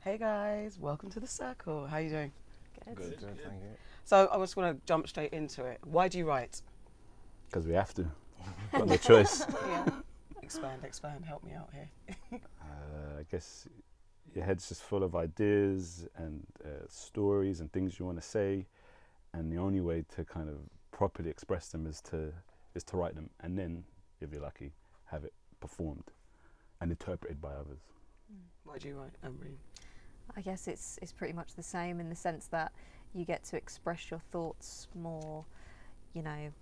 Hey guys, welcome to the circle. How are you doing? Good, thank you. So I just want to jump straight into it. Why do you write? Because we have to. Got no choice. Yeah. Expand. Help me out here. I guess your head's just full of ideas and stories and things you want to say, and the only way to kind of properly express them is to write them, and then, if you're lucky, have it performed and interpreted by others. Why do you write, Ambreen? I guess it's pretty much the same in the sense that you get to express your thoughts more, you know,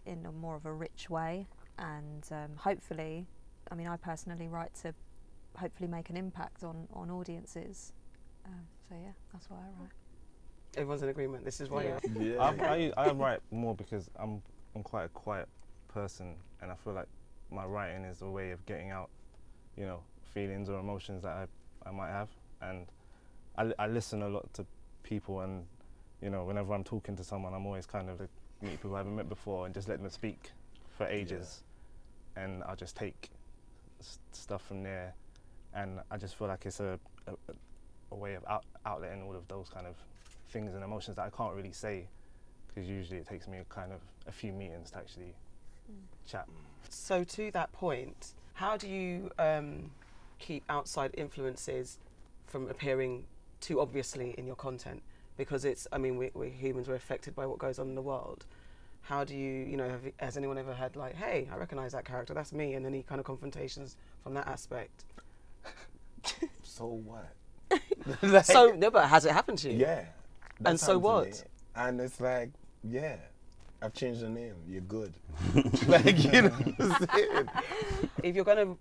in a more of a rich way, and hopefully, I mean, I personally write to hopefully make an impact on audiences. So yeah, that's why I write. Everyone's in agreement. This is why. Yeah. I write more because I'm quite a quiet person, and I feel like my writing is a way of getting out, you know, feelings or emotions that I might have, and I listen a lot to people, and you know, whenever I'm talking to someone, I'm always kind of like, meet people I haven't met before and just let them speak for ages, and I'll just take stuff from there, and I just feel like it's a way of outletting all of those kind of things and emotions that I can't really say, because usually it takes me a few meetings to actually chat. So to that point, how do you keep outside influences from appearing too obviously in your content? Because it's, I mean, we're humans, we're affected by what goes on in the world. How do you know, has anyone ever had like, hey, I recognise that character, that's me, and any kind of confrontations from that aspect? So what? Like, so, no, but has it happened to you? Yeah. And so what? And it's like, yeah, I've changed the name, you're good. Like, you know what I'm saying? If you're going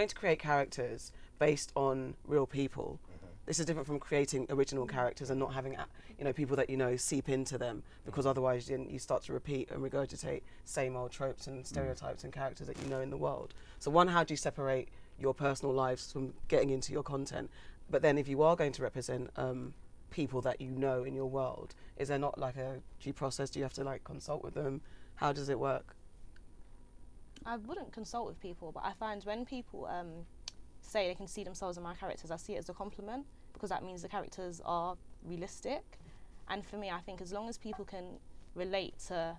to create characters based on real people, this is different from creating original characters and not having, you know, people that you know seep into them, because otherwise you start to repeat and regurgitate same old tropes and stereotypes and characters that you know in the world. So one, how do you separate your personal lives from getting into your content? But then if you are going to represent people that you know in your world, is there not like a due process? Do you have to like consult with them? How does it work? I wouldn't consult with people, but I find when people say they can see themselves in my characters, I see it as a compliment, because that means the characters are realistic. And for me, I think as long as people can relate to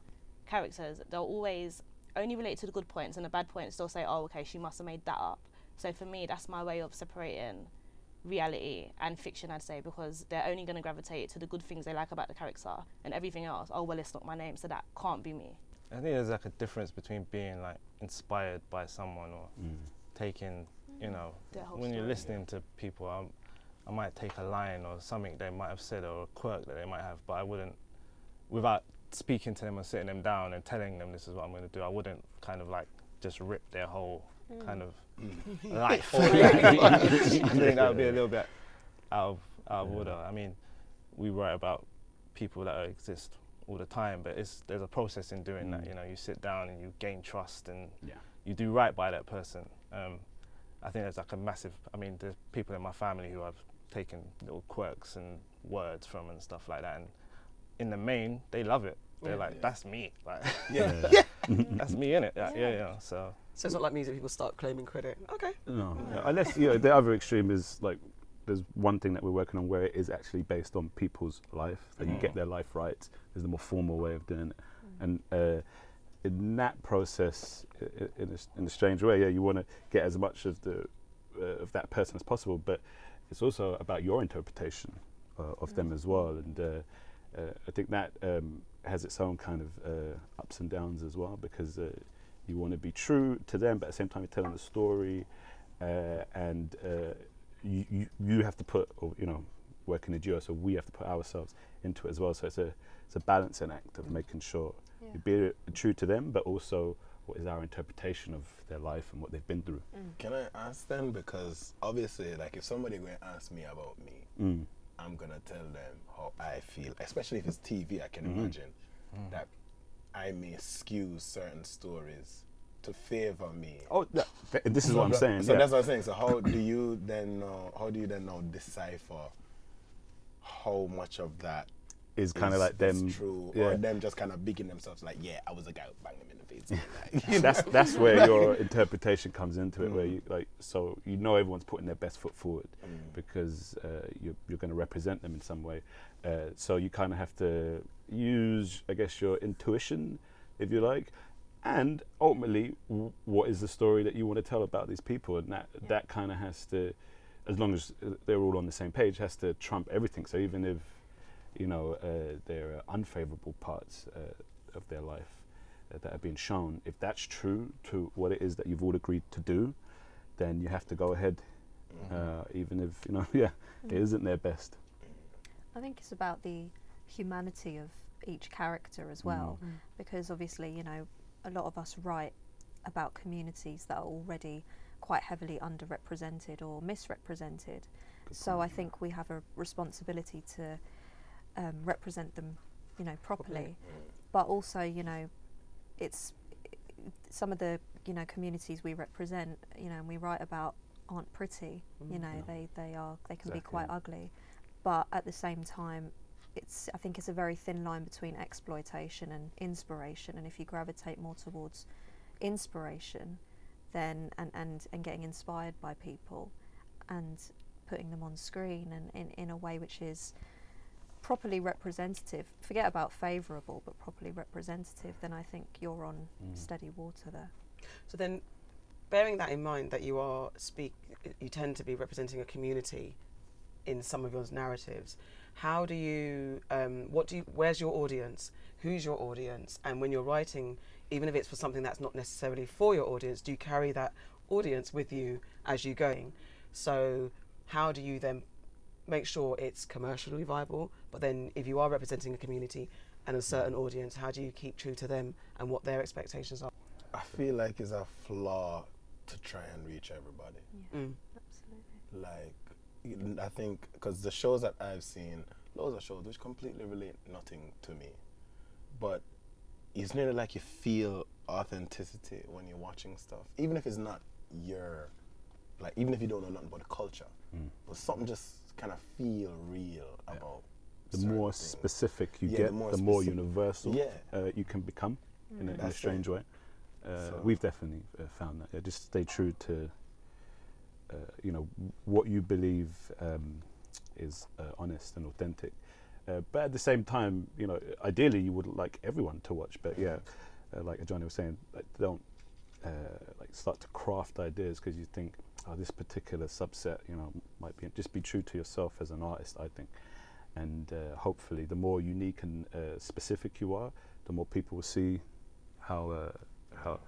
characters, they'll always only relate to the good points, and the bad points they'll say, oh, okay, she must have made that up. So for me, that's my way of separating reality and fiction, I'd say, because they're only going to gravitate to the good things they like about the character, and everything else, oh, well, it's not my name, so that can't be me. I think there's like a difference between being like inspired by someone or taking, you know, when you're listening to people, I might take a line or something they might have said or a quirk that they might have, but I wouldn't, without speaking to them or sitting them down and telling them this is what I'm going to do, I wouldn't kind of like just rip their whole kind of life. I think that would be a little bit out of order. I mean, we write about people that exist all the time, but there's a process in doing that. You know, you sit down and you gain trust, and you do right by that person. I think there's like a massive, I mean, there's people in my family who I've taken little quirks and words from and stuff like that, and in the main, they love it. They're like, that's me. Like, that's me, innit? Yeah. So it's not like music people start claiming credit. Okay. No, unless, you know, the other extreme is like, there's one thing that we're working on where it is actually based on people's life, so you get their life right. There's a more formal way of doing it, and in that process, in a strange way, you want to get as much of that person as possible, but it's also about your interpretation of them as well, and I think that has its own kind of ups and downs as well, because you want to be true to them, but at the same time you're telling a story, and you have to put, or, you know, work in a duo, so we have to put ourselves into it as well. So it's a balancing act of making sure you be true to them, but also what is our interpretation of their life and what they've been through. Can I ask them, because obviously, like, if somebody going to ask me about me, I'm going to tell them how I feel, especially if it's TV. I can imagine that I may skew certain stories to favor me. Oh, this is what I'm saying. So that's what I'm saying. So how do you then now decipher how much of that is kind of like them true, or them just kind of bigging themselves like, yeah, I was a guy who banged them in the face. Like, that's where your interpretation comes into it, where you like, so you know everyone's putting their best foot forward, because you're going to represent them in some way. So you kind of have to use, I guess, your intuition, if you like, and ultimately, what is the story that you want to tell about these people? And that kind of has to, as long as they're all on the same page, has to trump everything. So even if, you know, there are unfavorable parts of their life that are being shown, if that's true to what it is that you've all agreed to do, then you have to go ahead, even if, you know, it isn't their best. I think it's about the humanity of each character as well, because obviously, you know, a lot of us write about communities that are already quite heavily underrepresented or misrepresented. So I think we have a responsibility to represent them, you know, properly. But also, you know, it's some of the, you know, communities we represent, you know, and we write about aren't pretty. You know, they can be quite ugly. But at the same time, I think it's a very thin line between exploitation and inspiration, and if you gravitate more towards inspiration, then and getting inspired by people and putting them on screen and in a way which is properly representative, forget about favourable, but properly representative, then I think you're on steady water there. So then, bearing that in mind, that you tend to be representing a community in some of your narratives, how do you, where's your audience? Who's your audience? And when you're writing, even if it's for something that's not necessarily for your audience, do you carry that audience with you as you're going? So how do you then make sure it's commercially viable? But then if you are representing a community and a certain audience, how do you keep true to them and what their expectations are? I feel like it's a flaw to try and reach everybody. Yeah, absolutely. Like, I think, because the shows that I've seen, loads of shows which completely relate nothing to me, but it's nearly like you feel authenticity when you're watching stuff, even if it's not your, like, even if you don't know nothing about the culture, but something just kind of feel real about the more things. Specific you get, the more universal you can become in a strange way. We've definitely found that. Just stay true to you know, what you believe is honest and authentic. But at the same time, you know, ideally you would like everyone to watch, but like Adjani was saying, like, don't like start to craft ideas because you think, oh, this particular subset, you know, might be, just be true to yourself as an artist, I think. And hopefully the more unique and specific you are, the more people will see how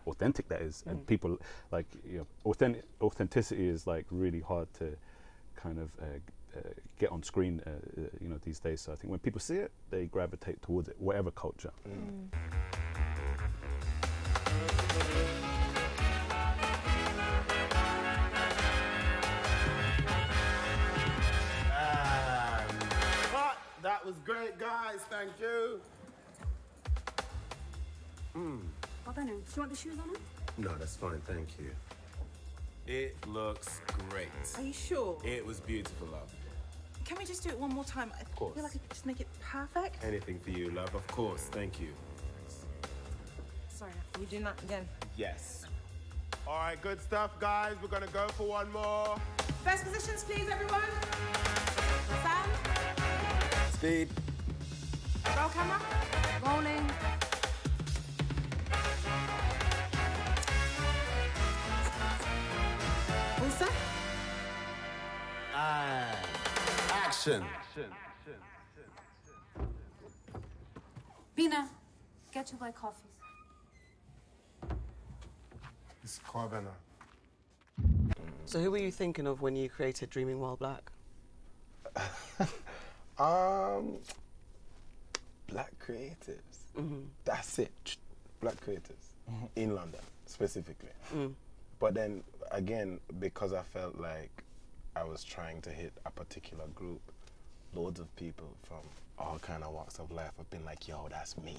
authentic that is. And people, like, you know, authenticity is like really hard to kind of get on screen, you know, these days. So I think when people see it, they gravitate towards it, whatever culture. That was great, guys. Thank you. I don't know. Do you want the shoes on it? No, that's fine, thank you. It looks great. Are you sure? It was beautiful, love. Can we just do it one more time? I course. feel like I could just make it perfect. Anything for you, love, of course, thank you. Sorry, are we doing that again? Yes. All right, good stuff, guys. We're going to go for one more. First positions, please, everyone. Sam? Speed. Roll camera. Rolling. All set? And action. Bina, get 2 black coffees. It's Corbana. So who were you thinking of when you created Dreaming While Black? Black creatives. That's it. Black creatives in London specifically. But then again, because I felt like I was trying to hit a particular group, loads of people from all kind of walks of life have been like, "Yo, that's me."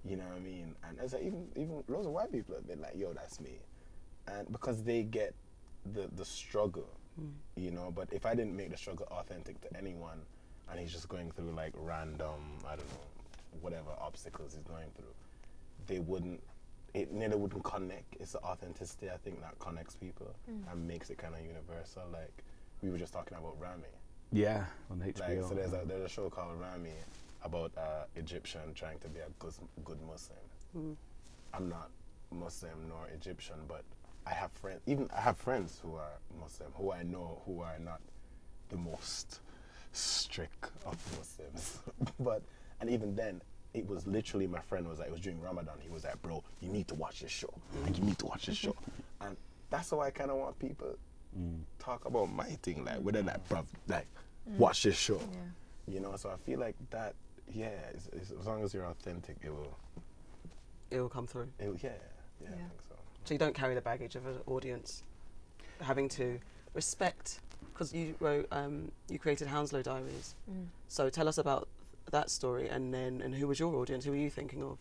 You know what I mean? And as even loads of white people have been like, "Yo, that's me," and because they get the struggle, you know. But if I didn't make the struggle authentic to anyone, and he's just going through like random, I don't know, whatever obstacles he's going through, it nearly wouldn't connect. It's the authenticity, I think, that connects people and makes it kind of universal. Like, we were just talking about Rami. Yeah, on HBO. Like, so there's a show called Rami about Egyptian trying to be a good Muslim. I'm not Muslim nor Egyptian, but I have friends who are Muslim, who I know who are not the most strict of Muslims. And even then, it was literally, my friend was like, it was during Ramadan, he was like, bro, you need to watch this show. Like, you need to watch this show. And that's how I kind of want people talk about my thing, like, whether like, bruv, like, watch this show. Yeah. You know, so I feel like that, yeah, as long as you're authentic, it will come through. Yeah, I think so. So you don't carry the baggage of an audience having to respect, because you wrote, you created Hounslow Diaries. So tell us about that story, and who was your audience? Who were you thinking of?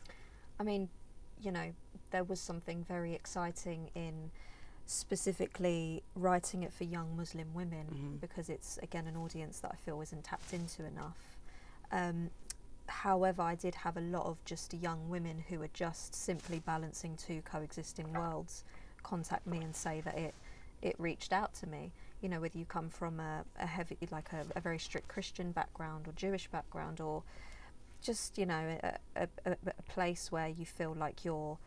I mean, you know, there was something very exciting in specifically writing it for young Muslim women, because it's, again, an audience that I feel isn't tapped into enough. However, I did have a lot of just young women who are just simply balancing two coexisting worlds contact me and say that it reached out to me. You know, whether you come from a heavy, like a very strict Christian background or Jewish background, or just, you know, a place where you feel like you're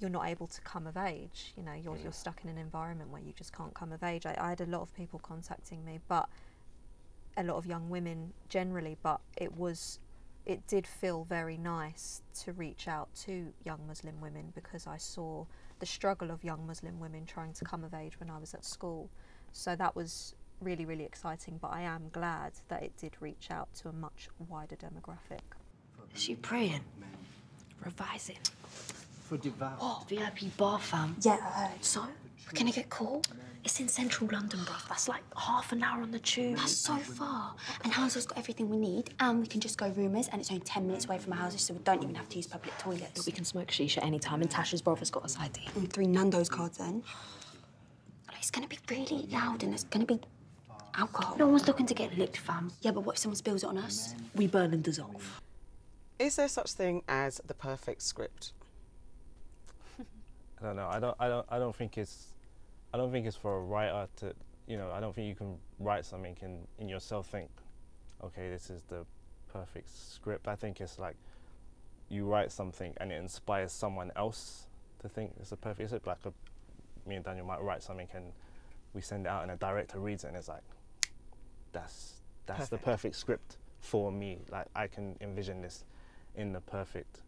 not able to come of age. You know, you're stuck in an environment where you just can't come of age. I had a lot of people contacting me, but a lot of young women generally, but it did feel very nice to reach out to young Muslim women, because I saw the struggle of young Muslim women trying to come of age when I was at school. So that was really, really exciting, but I am glad that it did reach out to a much wider demographic. Is she praying? Revising? For devout. What? VIP bar, fam? Yeah, I heard. So? We're gonna get caught? It's in central London, bruv. That's like half an hour on the tube. That's so far. And Hounslow's got everything we need, and we can just go Rumours, and it's only 10 minutes away from our houses, so we don't even have to use public toilets. But we can smoke shisha anytime, and Tasha's brother's got us ID. And 3 Nando's cards then. It's gonna be really loud, and there's gonna be alcohol. No one's looking to get licked, fam. Yeah, but what if someone spills it on us? We burn and dissolve. Is there such thing as the perfect script? I don't know. I don't think it's for a writer to, you know, I don't think you can write something and in yourself think, okay, this is the perfect script. I think it's like you write something and it inspires someone else to think it's a perfect script. Like me and Daniel might write something and we send it out and a director reads it and it's like, that's the perfect script for me. Like, I can envision this in the perfect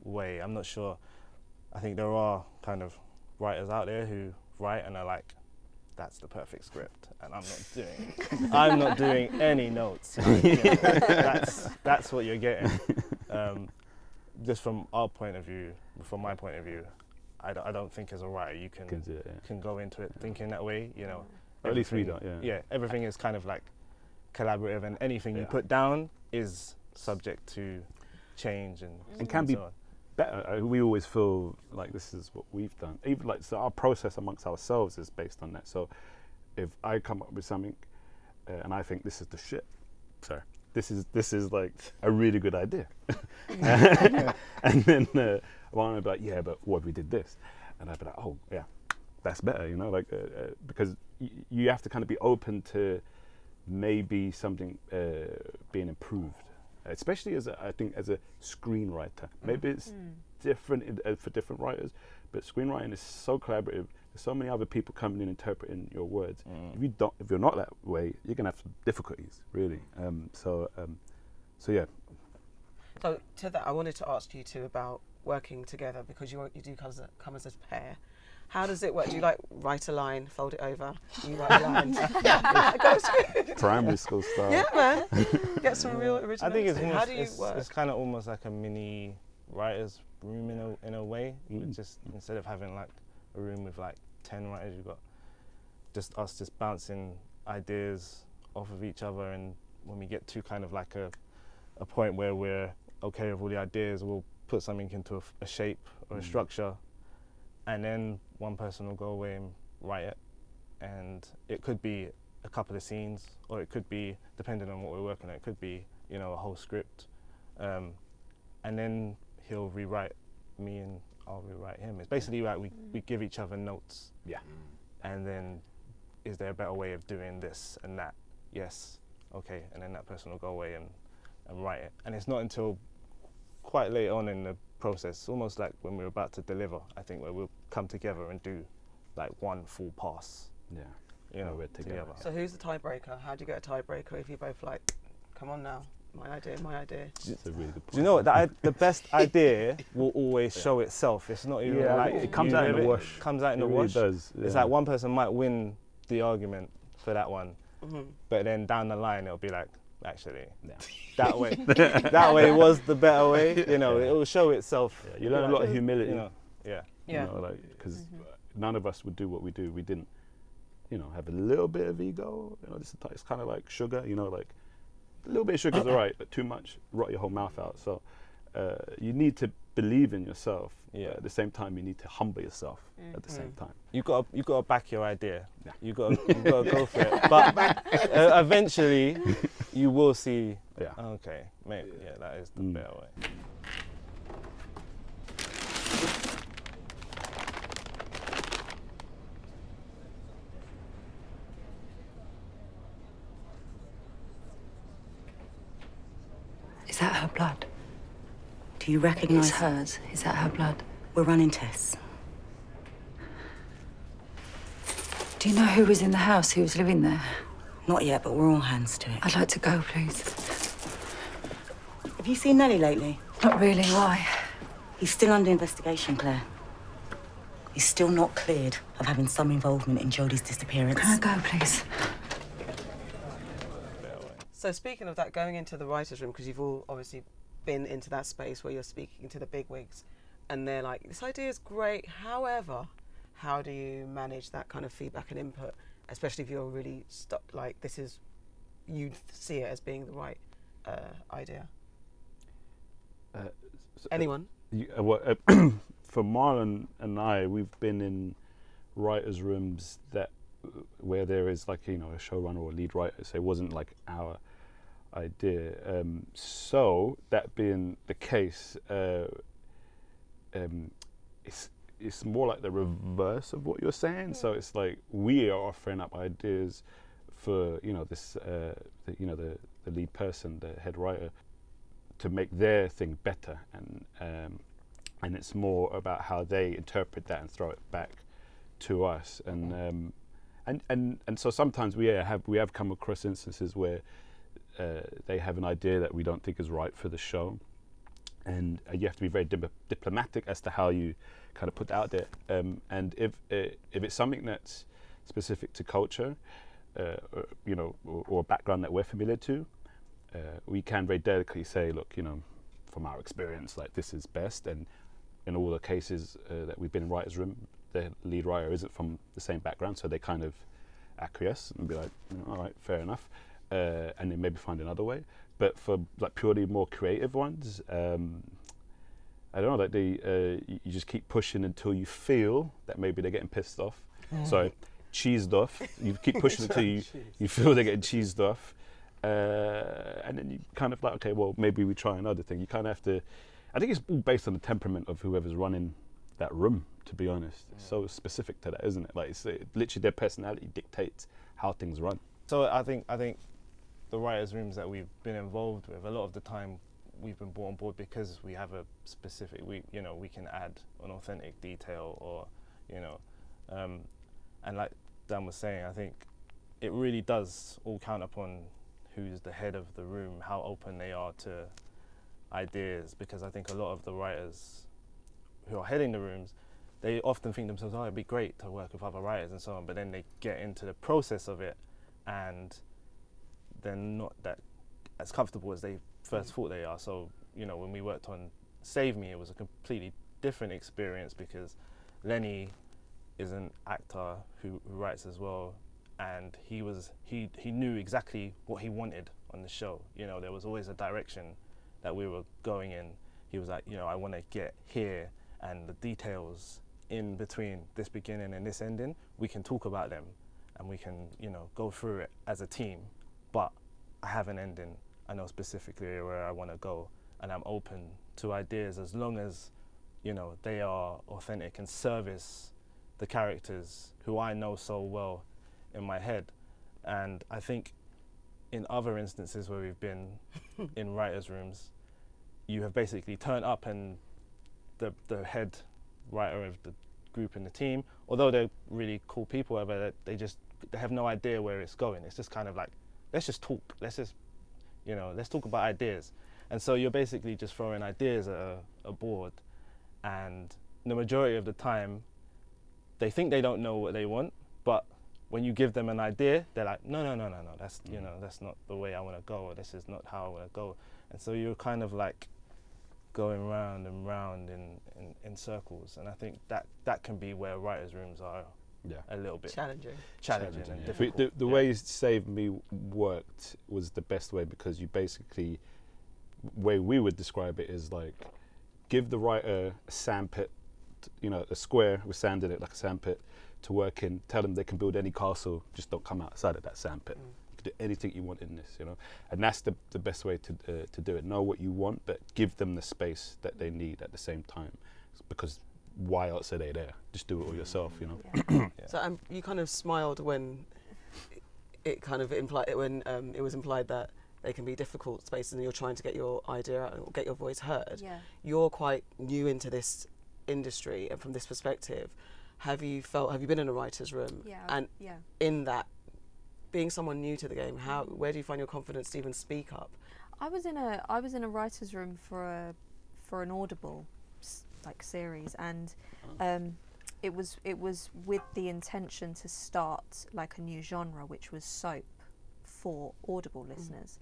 way. I'm not sure. I think there are kind of writers out there who write and are like, that's the perfect script, and I'm not doing any notes. Like, you know, that's what you're getting. Just from our point of view, from my point of view, I don't think as a writer you can go into it thinking that way. You know, or at least read it. Yeah, everything is kind of like collaborative, and anything you put down is subject to change and can be so on. Better. We always feel like this is what we've done. Even like, so our process amongst ourselves is based on that. So if I come up with something and I think this is the shit, sorry, this is like a really good idea, and then one would be like, yeah, but what if we did this? And I'd be like, oh yeah, that's better, you know, like because you have to kind of be open to maybe something being improved. Especially I think as a screenwriter, maybe it's different for different writers, but screenwriting is so collaborative. There's so many other people coming in interpreting your words. If you're not that way, you're gonna have some difficulties, really. So yeah. So to that, I wanted to ask you two about working together, because you do come as a pair. How does it work? Do you like write a line, fold it over? You write a line. Primary school style. Yeah, man. Get some real original. I think it's how do you work? It's kind of almost like a mini writer's room in a way. Just instead of having like a room with like 10 writers, you've got just us just bouncing ideas off of each other, and when we get to kind of like a point where we're okay with all the ideas, we'll put something into a shape or a structure. And then one person will go away and write it. And it could be a couple of scenes, or it could be, depending on what we're working on, it could be, you know, a whole script. And then he'll rewrite me and I'll rewrite him. It's basically like we give each other notes. Yeah. And then is there a better way of doing this and that? Yes, okay, and then that person will go away and write it. And it's not until quite late on in the process, almost like when we're about to deliver, I think, where we'll come together and do like one full pass. Yeah. You know, we're together. So who's the tiebreaker? How do you get a tiebreaker if you both like, come on now, my idea, my idea? That's a really good point. Do you know what? The best idea will always show itself. It's not even like it comes out in the wash. Comes out in the wash. It really does. Yeah. It's like one person might win the argument for that one, but then down the line it'll be like, actually, that way, that way was the better way. You know, it will show itself. Yeah, you learn a lot of humility. You know, You know, like, because none of us would do what we do. We didn't, you know, have a little bit of ego. You know, it's kind of like sugar. You know, like a little bit of sugar's alright, but too much rot your whole mouth out. So you need to believe in yourself. Yeah. At the same time, you need to humble yourself at the same time. You got to back your idea. Yeah. You got to go for it. But eventually, you will see. Yeah. Okay, maybe. Yeah, that is the better way. Is that her blood? Do you recognise? It's hers. Is that her blood? We're running tests. Do you know who was in the house, who was living there? Not yet, but we're all hands to it. I'd like to go, please. Have you seen Nelly lately? Not really. Why? He's still under investigation, Claire. He's still not cleared of having some involvement in Jodie's disappearance. Can I go, please? So speaking of that, going into the writer's room, because you've all obviously been into that space where you're speaking to the bigwigs, and they're like, this idea is great, however, how do you manage that kind of feedback and input, especially if you're really stuck, like this is, you see it as being the right idea? Anyone? For Marlon and I, we've been in writers' rooms where there is like, you know, a showrunner or a lead writer, so it wasn't like our idea. So that being the case, it's more like the reverse of what you're saying. So it's like we are offering up ideas for, you know, this the lead person, the head writer, to make their thing better, and it's more about how they interpret that and throw it back to us. And so sometimes we have come across instances where they have an idea that we don't think is right for the show, and you have to be very diplomatic as to how you kind of put that out there. And if it's something that's specific to culture, you know, or a background that we're familiar to, we can very delicately say, look, you know, from our experience, like this is best. And in all the cases that we've been in writers' room, the lead writer isn't from the same background, so they kind of acquiesce and be like, all right, fair enough, and then maybe find another way. But for like purely more creative ones, I don't know, that you just keep pushing until you feel that maybe they're getting pissed off. Sorry, cheesed off. You keep pushing until you feel they're getting cheesed off, and then you kind of like, okay, well, maybe we try another thing. You kind of have to. I think it's all based on the temperament of whoever's running that room, to be honest. It's so specific to that, isn't it? Like, it's literally their personality dictates how things run. So I think the writers' rooms that we've been involved with, a lot of the time we've been brought on board because we have a specific, we can add an authentic detail, or, you know, and like Dan was saying, I think it really does all count upon who's the head of the room, how open they are to ideas, because I think a lot of the writers who are heading the rooms, they often think themselves, oh, it'd be great to work with other writers and so on, but then they get into the process of it and they're not that as comfortable as they first thought they are. So, you know, when we worked on Save Me, it was a completely different experience because Lenny is an actor who writes as well, and he knew exactly what he wanted on the show. You know, there was always a direction that we were going in. He was like, you know, I want to get here, and the details in between this beginning and this ending, we can talk about them and we can, you know, go through it as a team, but I have an ending. I know specifically where I want to go, and I'm open to ideas as long as, you know, they are authentic and service the characters who I know so well in my head. And I think in other instances where we've been in writers' rooms, you have basically turned up and the head writer of the group and the team, although they're really cool people, whatever, they have no idea where it's going. It's just kind of like, let's just talk. Let's just, you know, let's talk about ideas. And so you're basically just throwing ideas at a board, and the majority of the time, they think they don't know what they want, but when you give them an idea, they're like, no, that's, you know, that's not the way I want to go, or this is not how I want to go. And so you're kind of like going round and round in circles. And I think that can be where writers' rooms are a little bit challenging and difficult. The way Save Me worked was the best way, because you basically, way we would describe it is like, give the writer a sandpit, you know, a square with sand in it, like a sandpit to work in. Tell them they can build any castle, just don't come outside of that sandpit. You can do anything you want in this, you know. And that's the best way to do it. Know what you want, but give them the space that they need at the same time. Because why else are they there? Just do it all yourself, you know. Yeah. So you kind of smiled when it kind of implied, when it was implied that they can be difficult spaces and you're trying to get your idea out or get your voice heard. Yeah. You're quite new into this industry, and from this perspective, have you been in a writer's room? Yeah. And in that, being someone new to the game, where do you find your confidence to even speak up? I was in a writer's room for an Audible series, and it was with the intention to start like a new genre, which was soap for Audible listeners.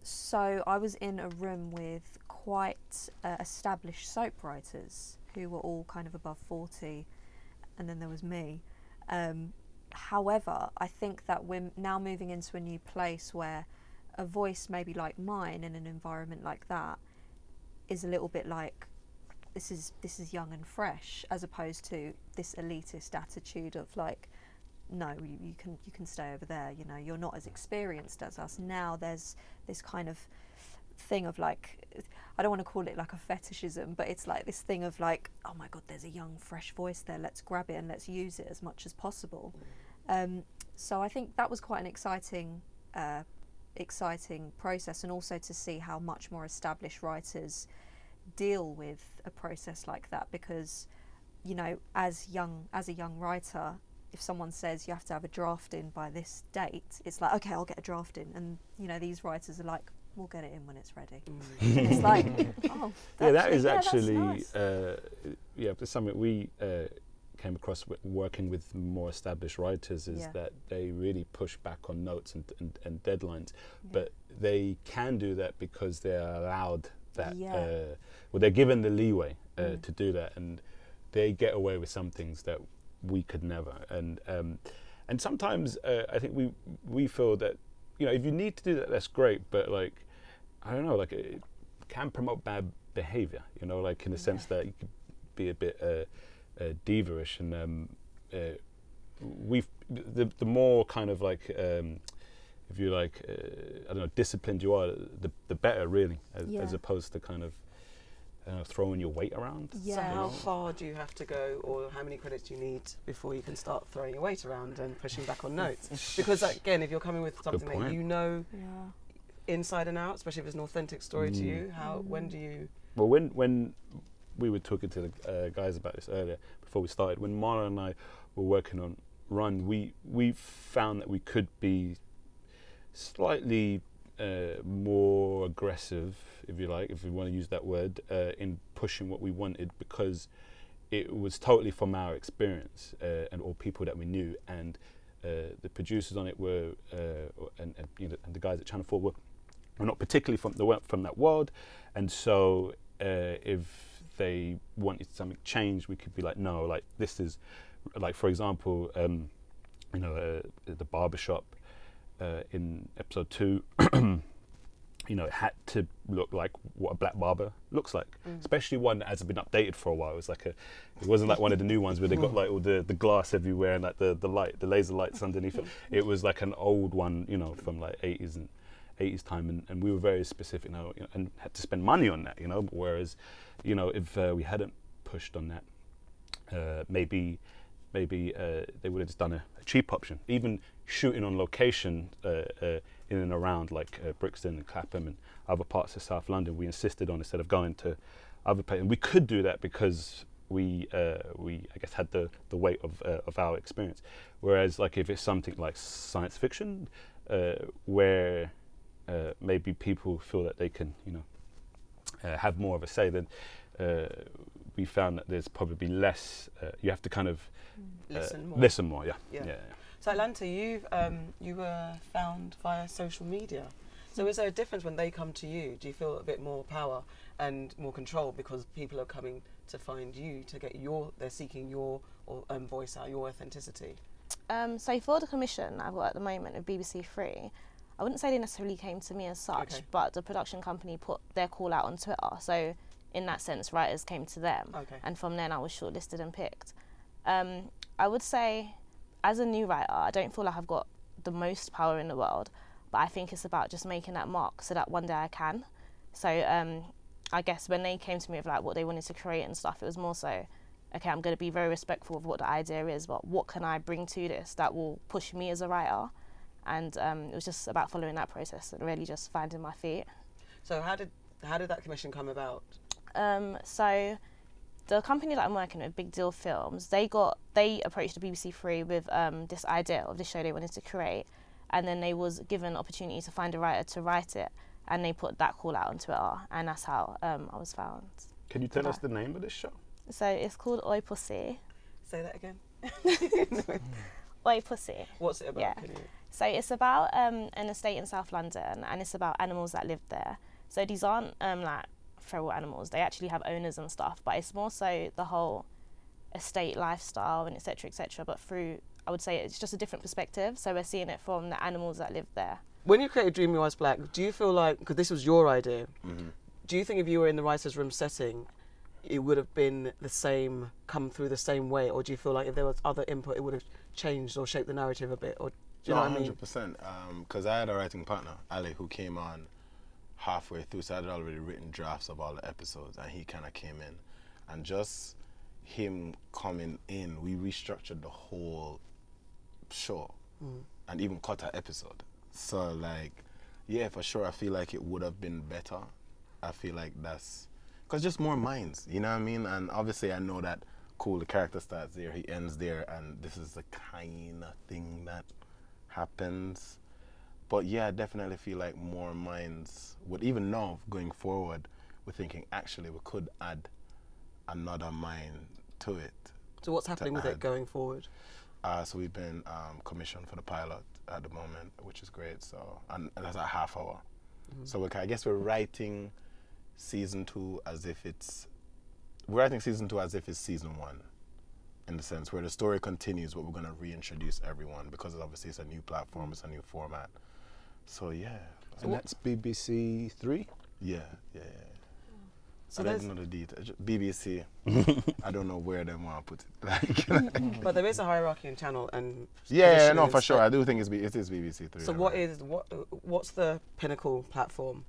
So I was in a room with quite established soap writers who were all kind of above 40, and then there was me. However, I think that we're now moving into a new place where a voice maybe like mine in an environment like that is a little bit like, this is young and fresh, as opposed to this elitist attitude of like, no, you can stay over there, you know, you're not as experienced as us. Now there's this kind of thing of like, I don't want to call it like a fetishism, but it's like this thing of like, oh my god, there's a young fresh voice there, let's grab it and let's use it as much as possible. So I think that was quite an exciting process, and also to see how much more established writers deal with a process like that, because, you know, as a young writer, if someone says you have to have a draft in by this date, it's like, okay, I'll get a draft in, and you know, these writers are like, we'll get it in when it's ready. And it's like, oh, that is that's actually nice. There's something we came across working with more established writers, is that they really push back on notes and deadlines, but they can do that because they're allowed that, well, they're given the leeway to do that, and they get away with some things that we could never. And sometimes I think we feel that, you know, if you need to do that, that's great, but like, I don't know, like it can promote bad behavior, you know, like in the sense that you could be a bit diva-ish, and the more kind of like, if you like, I don't know, disciplined you are, the better, really, as opposed to kind of throwing your weight around. So how far do you have to go, or how many credits do you need before you can start throwing your weight around and pushing back on notes? Because again, if you're coming with something that you know inside and out, especially if it's an authentic story to you, when do you? Well, when we were talking to the guys about this earlier, before we started, when Marlon and I were working on Run, we found that we could be slightly more aggressive, if you like, if we want to use that word, in pushing what we wanted, because it was totally from our experience and all people that we knew, and the producers on it were and you know, and the guys at Channel 4 were not particularly from that world, and so if they wanted something changed, we could be like, no, like this is, like for example, you know, the barbershop in episode 2. You know, it had to look like what a black barber looks like, especially one that hasn't been updated for a while. It was like it wasn't like one of the new ones where they got like all the glass everywhere and like the laser lights underneath it. It was like an old one, you know, from like 80s time, and we were very specific now, you know, and had to spend money on that, you know. Whereas, you know, if we hadn't pushed on that, maybe maybe they would have just done a cheap option. Even shooting on location in and around like Brixton and Clapham and other parts of South London, we insisted on instead of going to other places. And we could do that because we I guess had the weight of our experience. Whereas like if it's something like science fiction, where maybe people feel that they can, you know, have more of a say, then we found that there's probably less. You have to kind of listen more. Yeah. So Atlanta, you were found via social media. So is there a difference when they come to you? Do you feel a bit more power and more control because people are coming to find you to get they're seeking your voice out, your authenticity? So for the commission I've got at the moment with BBC Three, I wouldn't say they necessarily came to me as such, but the production company put their call out on Twitter. So in that sense, writers came to them. And from then I was shortlisted and picked. I would say, as a new writer, I don't feel like I've got the most power in the world, but I think it's about just making that mark so that one day I can. So I guess when they came to me with like what they wanted to create and stuff, it was more so, okay, I'm going to be very respectful of what the idea is, but what can I bring to this that will push me as a writer? And it was just about following that process and really just finding my feet. So how did that commission come about? So the company that I'm working with, Big Deal Films, they approached the BBC Three with this idea of this show they wanted to create, and then they was given the opportunity to find a writer to write it, and they put that call out on Twitter, and that's how I was found. Can you tell us the name of this show? So it's called Oi Pussy. Say that again. Oi Pussy. What's it about? Yeah. So it's about an estate in South London, and it's about animals that live there. So these aren't like feral animals, they actually have owners and stuff, but it's more so the whole estate lifestyle and etc., but through, I would say it's just a different perspective, so we're seeing it from the animals that live there. When you created Dream Your Eyes Black, do you feel like, because this was your idea, do you think if you were in the writer's room setting, it would have been the same, come through the same way, or do you feel like if there was other input, it would have changed or shaped the narrative a bit, or do you know what I mean? 100%, because I had a writing partner, Ali, who came on halfway through, so I had already written drafts of all the episodes, and he kind of came in, and just him coming in, we restructured the whole show, and even cut an episode. So like, yeah, for sure, I feel like it would have been better. I feel like that's, because just more minds, you know what I mean? And obviously I know that, cool, the character starts there, he ends there, and this is the kind of thing that happens. But yeah, I definitely feel like more minds would, even now, going forward, we're thinking, actually, we could add another mind to it. So what's happening with it going forward? So we've been commissioned for the pilot at the moment, which is great. So, and that's a half hour. So I guess we're writing season 2 as if it's, season 1, in the sense where the story continues, but we're going to reintroduce everyone because obviously it's a new platform, it's a new format. So yeah. And that's BBC 3? Yeah. So I don't know the details. BBC. I don't know where they want to put it. But there is a hierarchy in channel and. Yeah, no, for sure. I do think it is BBC 3. So what's the pinnacle platform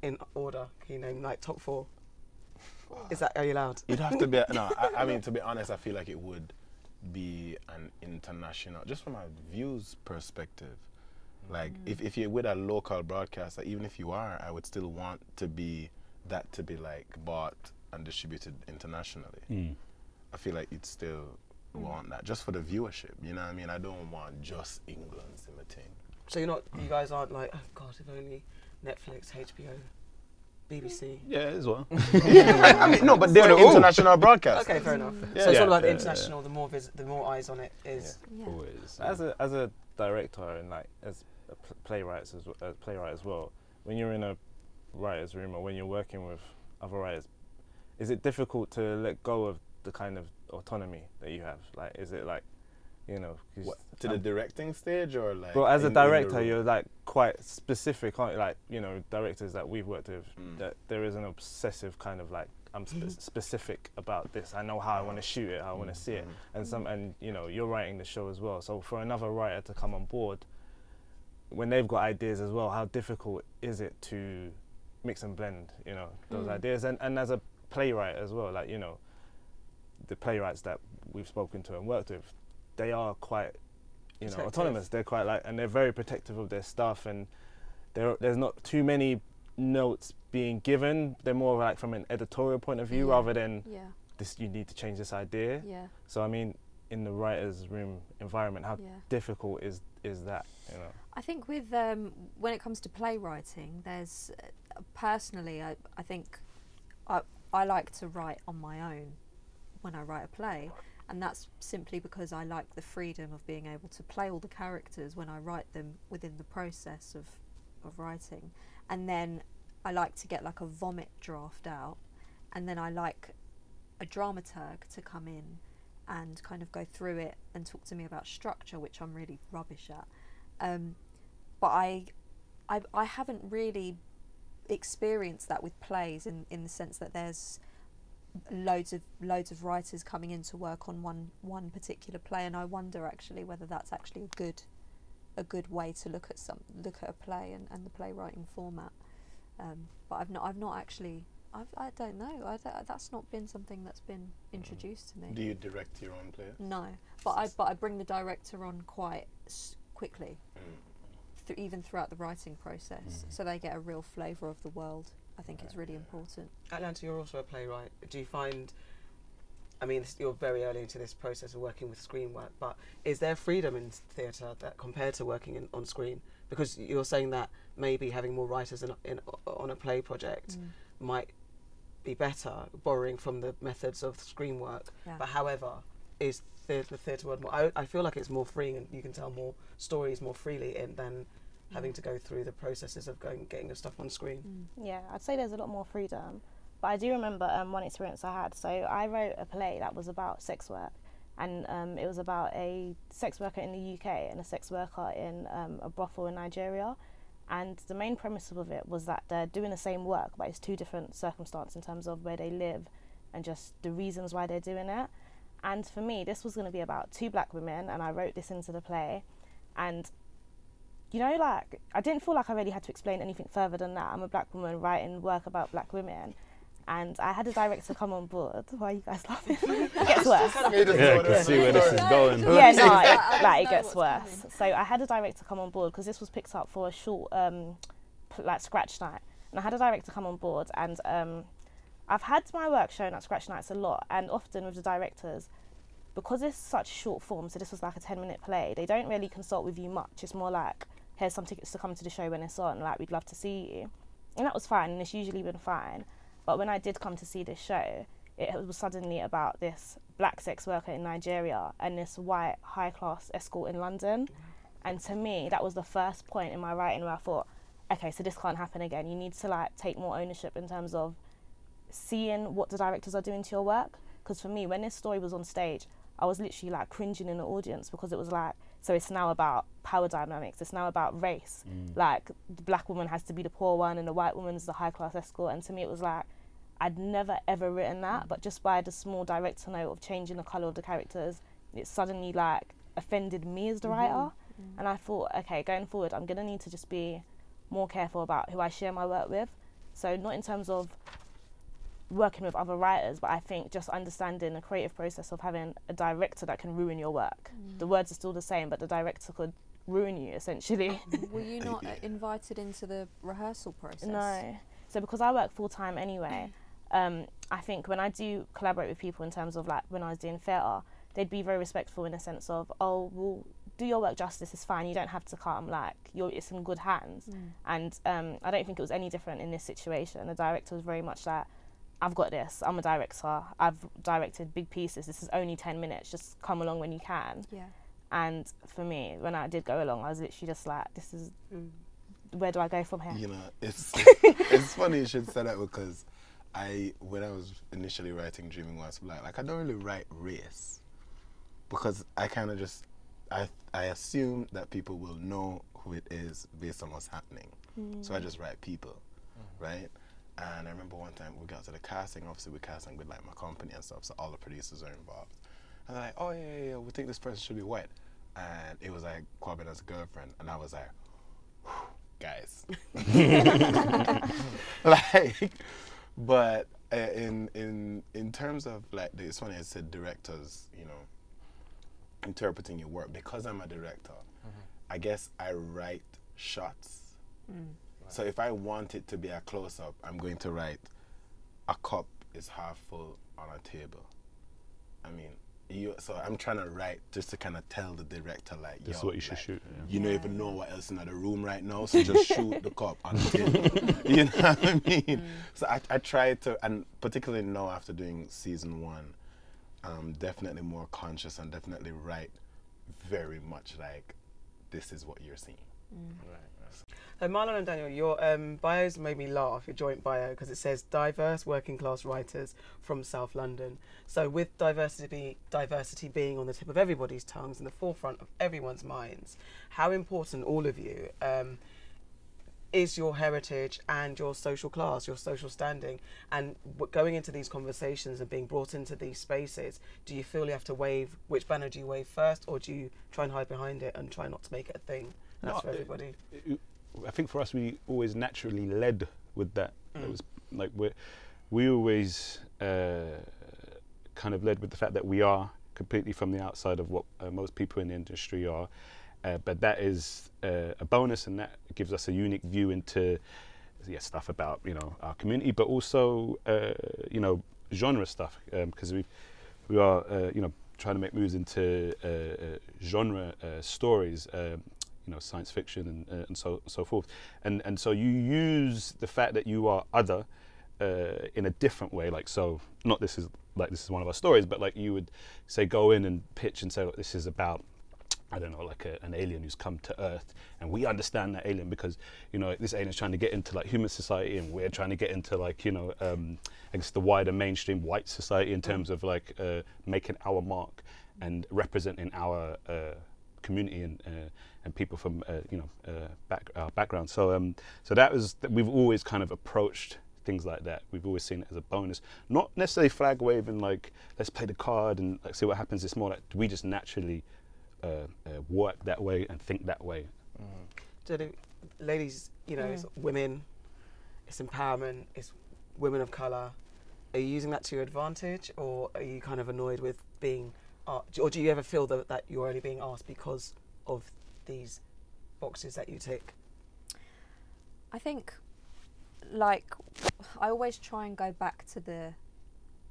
in order? Can you name like top 4? Are you allowed? It'd have to be. No, I mean, to be honest, I feel like it would be an international, just from a views perspective. Like if you're with a local broadcaster, even if you are, I would still want to be like bought and distributed internationally. I feel like you'd still want that just for the viewership. You know what I mean? I don't want just England's in the thing. So you guys aren't like, oh God, if only Netflix, HBO, BBC. Yeah, as well. I mean, no, but they're the international broadcasters. Okay, fair enough. So it's all about the international. The more eyes on it is. Always. As a director and like as a playwright as well, when you're in a writer's room or when you're working with other writers, is it difficult to let go of the kind of autonomy that you have? Like, is it like, you know, to the directing stage or like? Well, as a director, you're like quite specific, aren't you? Like, you know, directors that we've worked with, that there is an obsessive kind of like, I'm specific about this. I know how I want to shoot it, how I want to see it, and you know, you're writing the show as well. So for another writer to come on board, when they've got ideas as well, how difficult is it to mix and blend, you know, those ideas? And as a playwright as well, like, you know, the playwrights that we've spoken to and worked with, they are quite, you know, Protective. autonomous. They're quite like, and they're very protective of their stuff, and there's not too many notes being given. They're more like from an editorial point of view rather than this. You need to change this idea. Yeah. So I mean, in the writers' room environment, how difficult is that? You know. I think with when it comes to playwriting, there's personally, I think I like to write on my own when I write a play, and that's simply because I like the freedom of being able to play all the characters when I write them within the process of writing, and then I like to get like a vomit draft out, and then I like a dramaturg to come in and kind of go through it and talk to me about structure, which I'm really rubbish at. But I haven't really experienced that with plays in the sense that there's loads of writers coming in to work on one particular play, and I wonder actually whether that's actually a good way to look at a play and the playwriting format. But I've not actually. I don't know. That's not been something that's been introduced to me. Do you direct your own plays? No, but I bring the director on quite quickly, even throughout the writing process, so they get a real flavour of the world. I think it's really important. Atlanta, you're also a playwright. Do you find, I mean, you're very early into this process of working with screen work, but is there freedom in theatre that compared to working on screen? Because you're saying that maybe having more writers on a play project might be better, borrowing from the methods of screen work. Yeah. But however, is the theatre world more? I feel like it's more freeing, and you can tell more stories more freely than having to go through the processes of getting your stuff on screen. Yeah, I'd say there's a lot more freedom. But I do remember one experience I had. So I wrote a play that was about sex work, and it was about a sex worker in the UK and a sex worker in a brothel in Nigeria. And the main premise of it was that they're doing the same work, but it's two different circumstances in terms of where they live and just the reasons why they're doing it. And for me, this was going to be about two black women, and I wrote this into the play. And, you know, like, I didn't feel like I really had to explain anything further than that. I'm a black woman writing work about black women. And I had a director come on board. Why are you guys laughing? It gets worse. Yeah, I can see where this is going. Yeah, no, it gets worse. So I had a director come on board because this was picked up for a short, like, scratch night. And I had a director come on board, and I've had my work shown at scratch nights a lot, and often with the directors, because it's such short form, so this was like a 10-minute play, they don't really consult with you much. It's more like, here's some tickets to come to the show when it's on, like, we'd love to see you. And that was fine, and it's usually been fine. But when I did come to see this show, it was suddenly about this black sex worker in Nigeria and this white high-class escort in London. And to me, that was the first point in my writing where I thought, okay, so this can't happen again. You need to, like, take more ownership in terms of seeing what the directors are doing to your work. Because for me, when this story was on stage, I was literally, like, cringing in the audience because it was like, so it's now about power dynamics. It's now about race. Like, the black woman has to be the poor one and the white woman's the high-class escort. And to me, it was like, I'd never, ever written that. But just by the small director note of changing the colour of the characters, it suddenly, like, offended me as the writer. And I thought, okay, going forward, I'm going to need to just be more careful about who I share my work with. So not in terms of working with other writers, but I think just understanding the creative process of having a director that can ruin your work. The words are still the same, but the director could ruin you, essentially. Were you not invited into the rehearsal process? No. So because I work full-time anyway, I think when I do collaborate with people in terms of, like, when I was doing theatre, they'd be very respectful in the sense of, oh, well, do your work justice, it's fine, you don't have to come, like, it's in good hands. And I don't think it was any different in this situation. The director was very much like, I've got this, I'm a director, I've directed big pieces, this is only 10 minutes, just come along when you can. Yeah. And for me, when I did go along, I was literally just like, this is, where do I go from here? You know, it's funny you should say that, because when I was initially writing Dreaming Whilst Black, like, I don't really write race, because I kind of just, I assume that people will know who it is based on what's happening. So I just write people, right? And I remember one time we got to the casting, obviously we're casting with, like, my company and stuff, so all the producers are involved. And they're like, oh yeah, we think this person should be white. And it was like Kwabina's girlfriend, and I was like, guys. Like, but in terms of like, it's funny I said directors, you know, interpreting your work. Because I'm a director, I guess I write shots. So if I want it to be a close-up, I'm going to write a cup is half full on a table. I mean, so I'm trying to write just to kind of tell the director, like, this is what you should shoot. You don't even know what else in the room right now, so just shoot the cup on the table. You know what I mean? So I try to, and particularly now after doing season 1, I'm definitely more conscious and definitely write very much like, this is what you're seeing. So Marlon and Daniel, your bios made me laugh, your joint bio, because it says diverse working class writers from South London. So with diversity being on the tip of everybody's tongues and the forefront of everyone's minds, how important, all of you, is your heritage and your social class, your social standing? And going into these conversations and being brought into these spaces, do you feel you have to wave, which banner do you wave first, or do you try and hide behind it and try not to make it a thing? And that's for everybody. I think for us, we always naturally led with that. It was like we always kind of led with the fact that we are completely from the outside of what most people in the industry are, but that is a bonus, and that gives us a unique view into stuff about, you know, our community, but also you know, genre stuff, because we are you know, trying to make moves into genre stories. You know, science fiction and so forth, and so you use the fact that you are other in a different way. Like, so not this is one of our stories, but like you would say, go in and pitch and say, look, this is about, I don't know, like an alien who's come to Earth, and we understand that alien because, you know, this alien's trying to get into like human society, and we're trying to get into like, you know, I guess the wider mainstream white society in terms of like making our mark and representing our community and people from you know, background. So so that was we've always kind of approached things like that. We've always seen it as a bonus, not necessarily flag waving like, let's play the card and like see what happens. It's more like we just naturally work that way and think that way. So ladies, you know, it's women, it's empowerment, it's women of colour. Are you using that to your advantage, or are you kind of annoyed with being, or do you ever feel that you're only being asked because of these boxes that you tick? I think, like, I always try and go back to the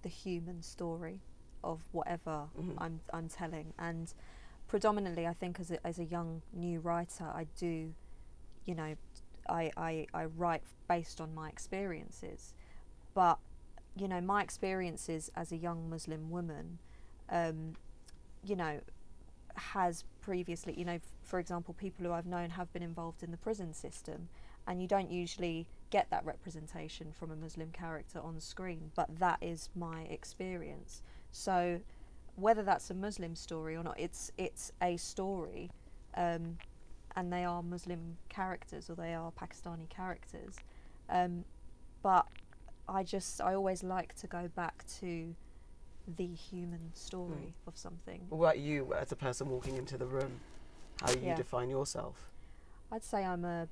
human story of whatever I'm telling, and predominantly I think as a young new writer, I do, you know, I write based on my experiences, but you know, my experiences as a young Muslim woman, you know, has previously, you know, for example, people who I've known have been involved in the prison system, and you don't usually get that representation from a Muslim character on screen, but that is my experience. So whether that's a Muslim story or not, it's a story, and they are Muslim characters or they are Pakistani characters, but I always like to go back to the human story of something. What about you as a person walking into the room? How you define yourself? I'd say I'm a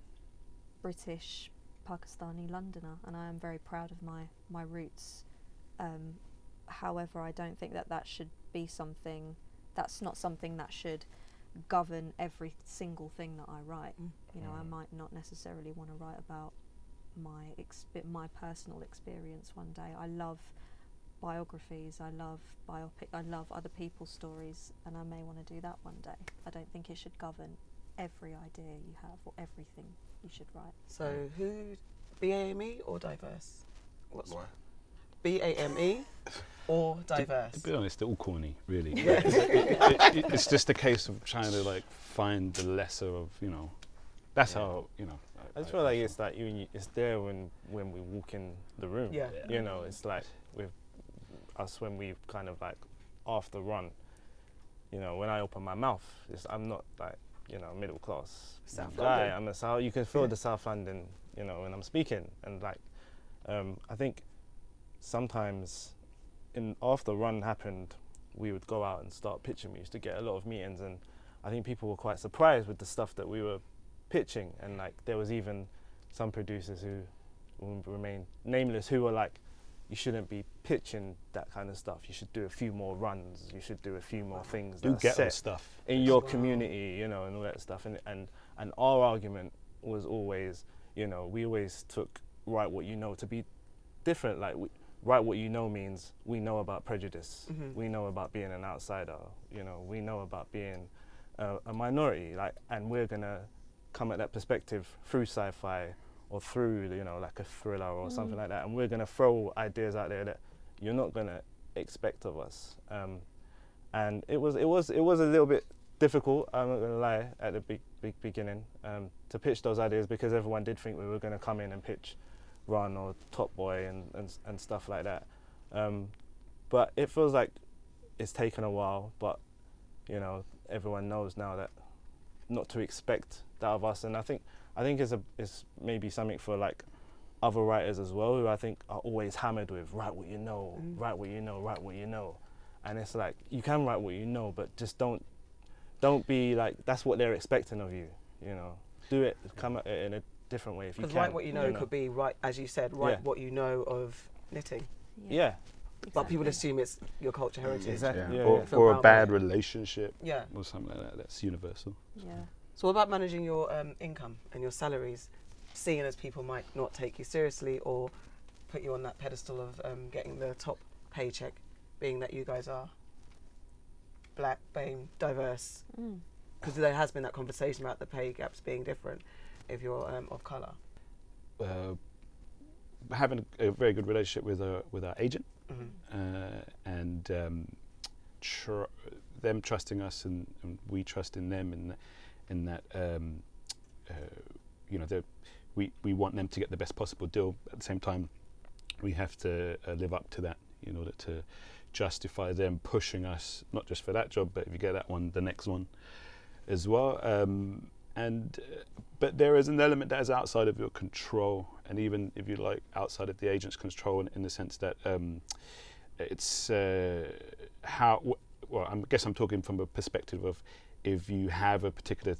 British Pakistani Londoner, and I am very proud of my roots. However, I don't think that should be something, that's not something that should govern every single thing that I write. You know, I might not necessarily want to write about my personal experience one day. I love biographies, I love biopic, I love other people's stories, and I may want to do that one day. I don't think it should govern every idea you have or everything you should write. So who, BAME or diverse? What's what? BAME or diverse? To be honest, they're all corny, really. It's just a case of trying to like find the lesser of, you know, that's how, you know. I just feel like it's like it's there when we walk in the room. You know, it's like with us when we kind of like after run. You know, when I open my mouth, I'm not like, you know, middle class South guy. London. I'm a South. You can feel the South London, you know, when I'm speaking, and like, I think sometimes after run happened, we would go out and start pitching. We used to get a lot of meetings, and I think people were quite surprised with the stuff that we were pitching, and like there was even some producers who will remain nameless who were like, you shouldn't be pitching that kind of stuff. You should do a few more runs. You should do a few more things. Do that ghetto set stuff in your community, you know, and all that stuff. And our argument was always, you know, we always took write what you know to be different. Like, write what you know means we know about prejudice. We know about being an outsider. You know, we know about being a minority. Like, and we're gonna come at that perspective through sci-fi or through, you know, like a thriller or something like that. And we're gonna throw ideas out there that you're not gonna expect of us. And it was a little bit difficult, I'm not gonna lie, at the beginning to pitch those ideas, because everyone did think we were gonna come in and pitch Run or Top Boy and stuff like that. But it feels like it's taken a while, but you know, everyone knows now that not to expect that of us. And I think it's maybe something for like other writers as well, who I think are always hammered with write what you know, write what you know, write what you know. And it's like, you can write what you know, but just don't be like, that's what they're expecting of you, you know. Do it, come at it in a different way if you can. Because write what you know could be, right, as you said, write what you know of knitting. Yeah. But people assume it's your culture heritage. Exactly. Yeah. Or a bad relationship. Yeah. Or something like that. That's universal. Yeah. So what about managing your income and your salaries, seeing as people might not take you seriously or put you on that pedestal of getting the top paycheck, being that you guys are black, BAME, diverse? Because there has been that conversation about the pay gaps being different if you're of colour. Having a very good relationship with our agent, and them trusting us and we trust in them, in that you know, we want them to get the best possible deal. At the same time, we have to live up to that in order to justify them pushing us, not just for that job, but if you get that one, the next one as well. But there is an element that is outside of your control, and even if you like, outside of the agent's control, in the sense that it's how. Well, I guess I'm talking from a perspective of, if you have a particular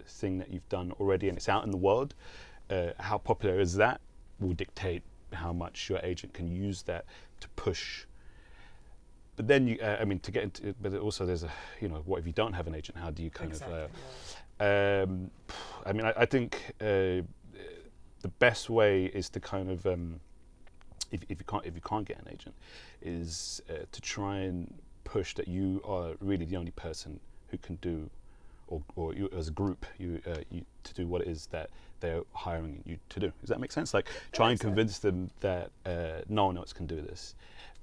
thing that you've done already and it's out in the world, how popular is that will dictate how much your agent can use that to push. But then you, I mean, to get into, but also there's a, you know, what if you don't have an agent? How do you kind of? I mean, I think the best way is to kind of, if you can't get an agent, is to try and push that you are really the only person who can do, or you as a group, you to do what it is that they're hiring you to do. Does that make sense? Like, try and convince them that no one else can do this,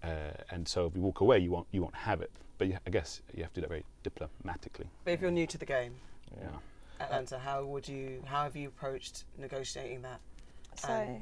and so if you walk away, you won't have it. But I guess you have to do that very diplomatically. But if you're new to the game, yeah. Atlanta, how have you approached negotiating that? So,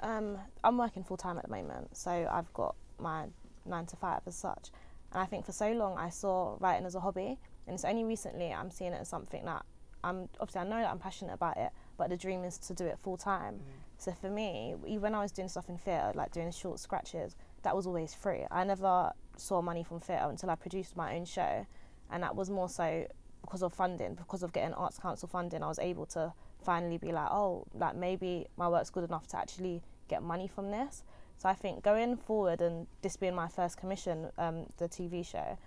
I'm working full time at the moment, so I've got my 9 to 5 as such. And I think for so long I saw writing as a hobby, and it's only recently I'm seeing it as something that I know that I'm passionate about it, but the dream is to do it full time. So for me, even when I was doing stuff in theatre, like doing short scratches, that was always free. I never saw money from theatre until I produced my own show, and that was more so because of funding, because of getting Arts Council funding. I was able to finally be like, oh, like maybe my work's good enough to actually get money from this. So I think going forward, and this being my first commission, the TV show,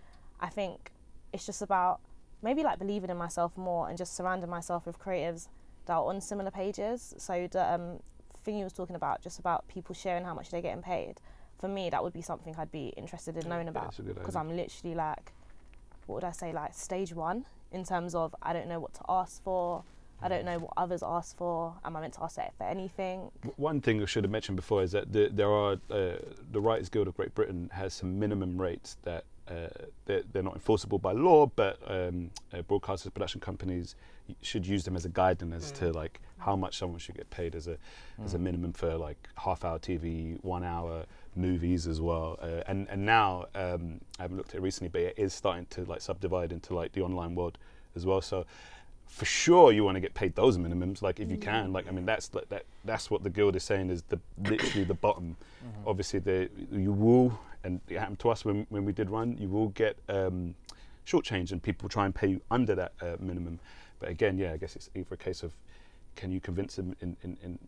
I think it's just about maybe like believing in myself more and just surrounding myself with creatives that are on similar pages. So the thing you was talking about, just about people sharing how much they're getting paid, for me that would be something I'd be interested in knowing about, because I'm literally like, what would I say, like stage 1 in terms of I don't know what to ask for. I don't know what others ask for. Am I meant to ask that for anything? One thing I should have mentioned before is that there are the Writers Guild of Great Britain has some minimum rates that they're not enforceable by law, but broadcasters, production companies should use them as a guide as to like how much someone should get paid as a minimum for like half-hour TV, 1 hour movies as well. And now I haven't looked at it recently, but it is starting to like subdivide into like the online world as well. So for sure you want to get paid those minimums, like if you can. Like, I mean, that's what the guild is saying is literally the bottom. Obviously you will, and it happened to us when we did Run, you will get shortchanged and people try and pay you under that minimum. But again, yeah, I guess it's either a case of, can you convince them in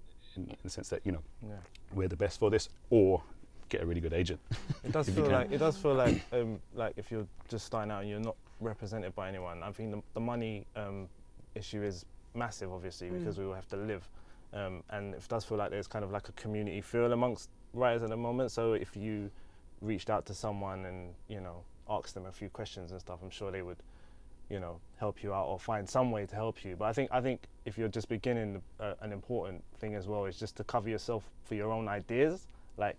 the sense that, you know, we're the best for this, or get a really good agent. It does feel like if you're just starting out and you're not represented by anyone, I think the money issue is massive, obviously, because we all have to live. And it does feel like there's kind of like a community feel amongst writers at the moment. So if you reached out to someone and, you know, asked them a few questions and stuff, I'm sure they would, you know, help you out or find some way to help you. But I think if you're just beginning, an important thing as well is just to cover yourself for your own ideas. Like,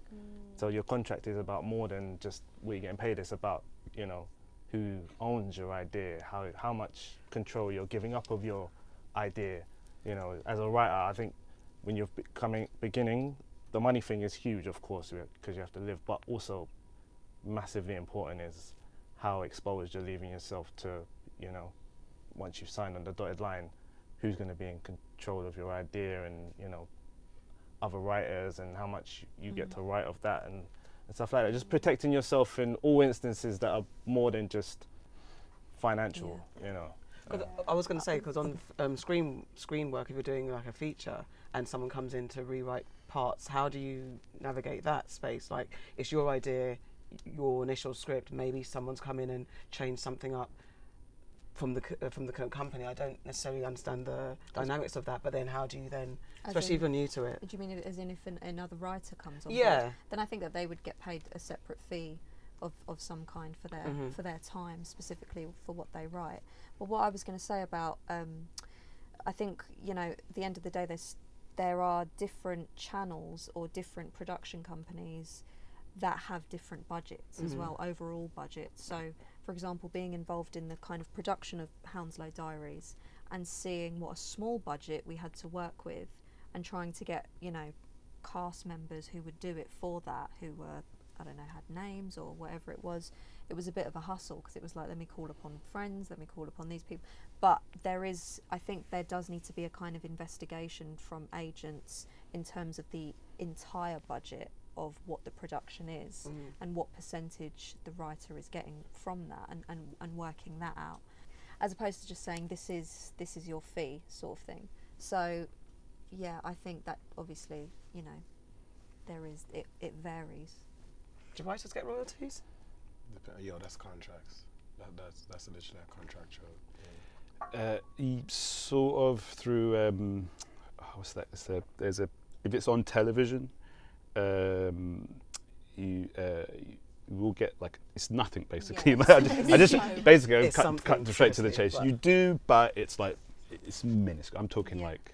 so your contract is about more than just what you're getting paid. It's about, you know, who owns your idea, how much control you're giving up of your idea. You know, as a writer, I think when you're beginning, the money thing is huge, of course, because you have to live, but also massively important is how exposed you're leaving yourself to, you know, once you've signed on the dotted line, who's going to be in control of your idea and, you know, other writers and how much you get to write of that and stuff like that. Just protecting yourself in all instances that are more than just financial, you know. I was going to say, because on screen work, if you're doing like a feature and someone comes in to rewrite parts, how do you navigate that space? Like, it's your idea, your initial script, maybe someone's come in and changed something up from the company. I don't necessarily understand the dynamics of that, but then how do you then, especially if you're new to it? Do you mean as in if another writer comes on board? Then I think that they would get paid a separate fee of some kind for their time, specifically for what they write. But what I was going to say about, I think, you know, at the end of the day, there are different channels or different production companies that have different budgets as well, overall budgets. So, for example, being involved in the kind of production of Hounslow Diaries and seeing what a small budget we had to work with and trying to get, you know, cast members who would do it for that, who were, I don't know, had names or whatever it was a bit of a hustle, because it was like, let me call upon friends, let me call upon these people. But I think there does need to be a kind of investigation from agents in terms of the entire budget of what the production is and what percentage the writer is getting from that, and working that out, as opposed to just saying this is your fee sort of thing. So yeah, I think that obviously, you know, it varies. Do writers get royalties? That's contracts. That's literally a contractual thing. Sort of through what's that? If it's on television, you will get, like, it's nothing basically. Yeah. I just basically cut straight to the chase. You do, but it's like it's minuscule. I'm talking like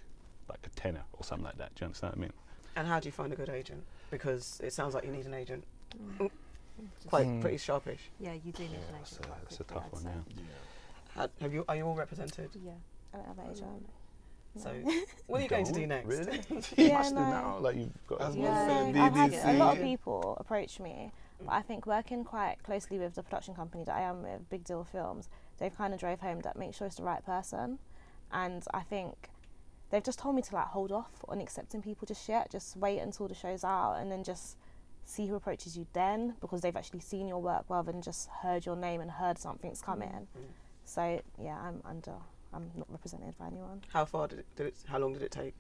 a tenner or something like that. Do you understand what I mean? And how do you find a good agent? Because it sounds like you need an agent. Pretty sharpish. Yeah, you do need an agent. That's a tough one. Yeah. Are you all represented? Yeah, I don't have an agent. So, what are you going to do next? Really? Yeah, do now. Like, you've got I've had a lot of people approach me, but I think working quite closely with the production company that I am with, Big Deal Films, they've kind of drove home that make sure it's the right person, and I think they've just told me to, like, hold off on accepting people just yet. Just wait until the show's out and then just see who approaches you then, because they've actually seen your work rather than just heard your name and heard something's coming. So yeah, I'm not represented by anyone. How long did it take?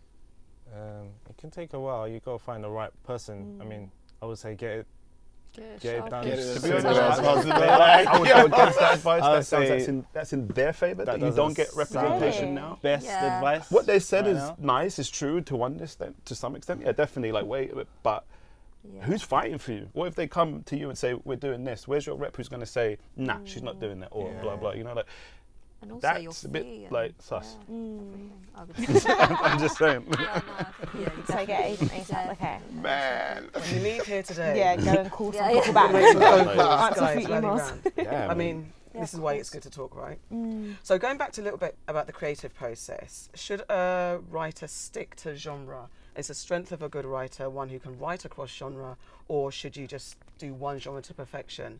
It can take a while. You gotta find the right person. I mean, I would say get it done. I would go against that advice. That's in their favour, that you don't get representation now. Best advice. What they said is nice, is true to some extent. Yeah, definitely. Like, wait, but who's fighting for you? What if they come to you and say, we're doing this? Where's your rep who's going to say, nah, she's not doing that, or blah, blah, you know, like, and also that's a bit, like, sus. I'm just saying. So get agent ASAP, okay. Man. When you leave here today. Yeah, go and call some people back. Answer a few emails. I mean, this is why it's good to talk, right? So going back to a little bit about the creative process, should a writer stick to genre? Is the strength of a good writer one who can write across genre, or should you just do one genre to perfection?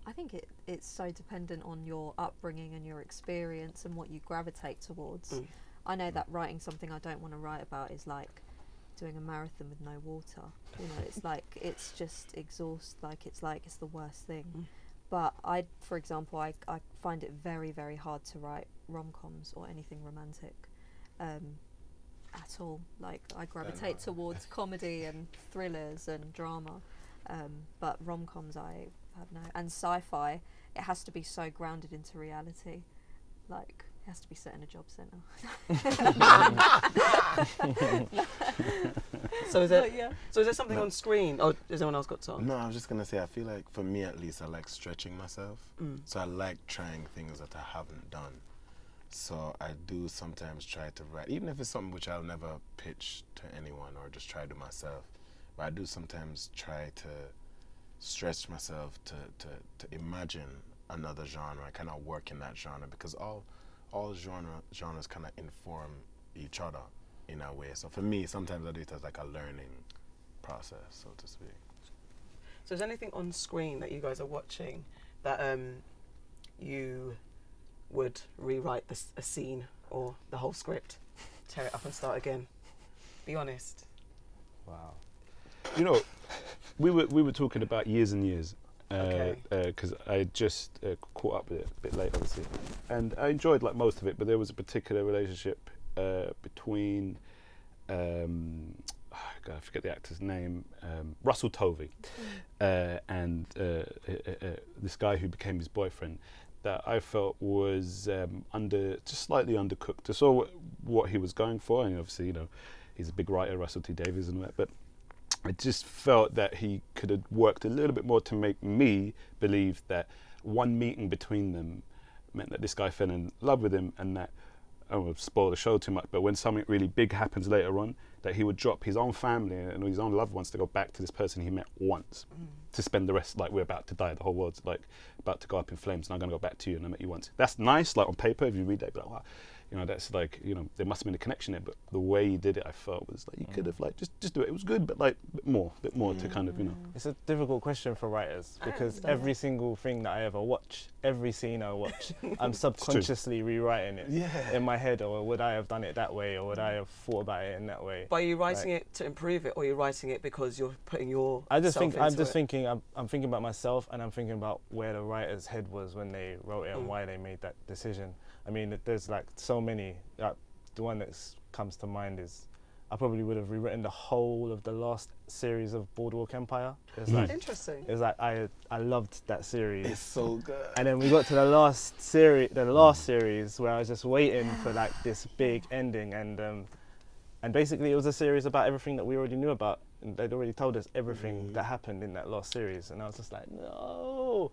I think it's so dependent on your upbringing and your experience and what you gravitate towards. I know that writing something I don't want to write about is like doing a marathon with no water. You know, it's like, it's just it's the worst thing. But for example, I find it very, very hard to write rom-coms or anything romantic at all. Like, I gravitate towards comedy and thrillers and drama. But rom-coms I have no, and sci-fi, it has to be so grounded into reality, like it has to be set in a job centre. So is there something on screen? Oh, has anyone else got to? No, I was just gonna say I feel like for me at least I like stretching myself. So I like trying things that I haven't done. So I do sometimes try to write, even if it's something which I'll never pitch to anyone or just try to myself. But I do sometimes try to stretch myself to imagine another genre, kind of work in that genre, because all genres kind of inform each other in a way. So for me, sometimes I do it as like a learning process, so to speak. So is there anything on screen that you guys are watching that you would rewrite a scene or the whole script, tear it up and start again? Be honest. Wow. You know, we were talking about years and years, because I just caught up with it a bit late, obviously, and I enjoyed like most of it. But there was a particular relationship between I forget the actor's name, Russell Tovey, and this guy who became his boyfriend, that I felt was just slightly undercooked. I saw what he was going for, and obviously, you know, he's a big writer, Russell T Davies and all that, but I just felt that he could have worked a little bit more to make me believe that one meeting between them meant that this guy fell in love with him, and that, I don't want to spoil the show too much, but when something really big happens later on, that he would drop his own family and his own loved ones to go back to this person he met once, to spend the rest, like, we're about to die, the whole world's like about to go up in flames, and I'm going to go back to you, and I met you once. That's nice, like on paper, if you read that, you'd be like, wow, you know, that's like, you know, there must have been a connection there, but the way he did it, I felt was like, you could have like, just do it. It was good, but like, a bit more to kind of, you know. It's a difficult question for writers, because every single thing that I ever watch, every scene I watch, I'm subconsciously rewriting it in my head, or would I have done it that way, or would I have thought about it in that way? But are you writing it to improve it, or are you writing it because you're putting your I'm thinking about myself, and I'm thinking about where the writer's head was when they wrote it and why they made that decision. I mean, there's like so many. The one that comes to mind is I probably would have rewritten the whole of the last series of Boardwalk Empire. It's like, interesting. It's like I loved that series. It's so good. And then we got to the last series where I was just waiting for like this big ending, and basically it was a series about everything that we already knew about. And they'd already told us everything that happened in that last series, and I was just like, no.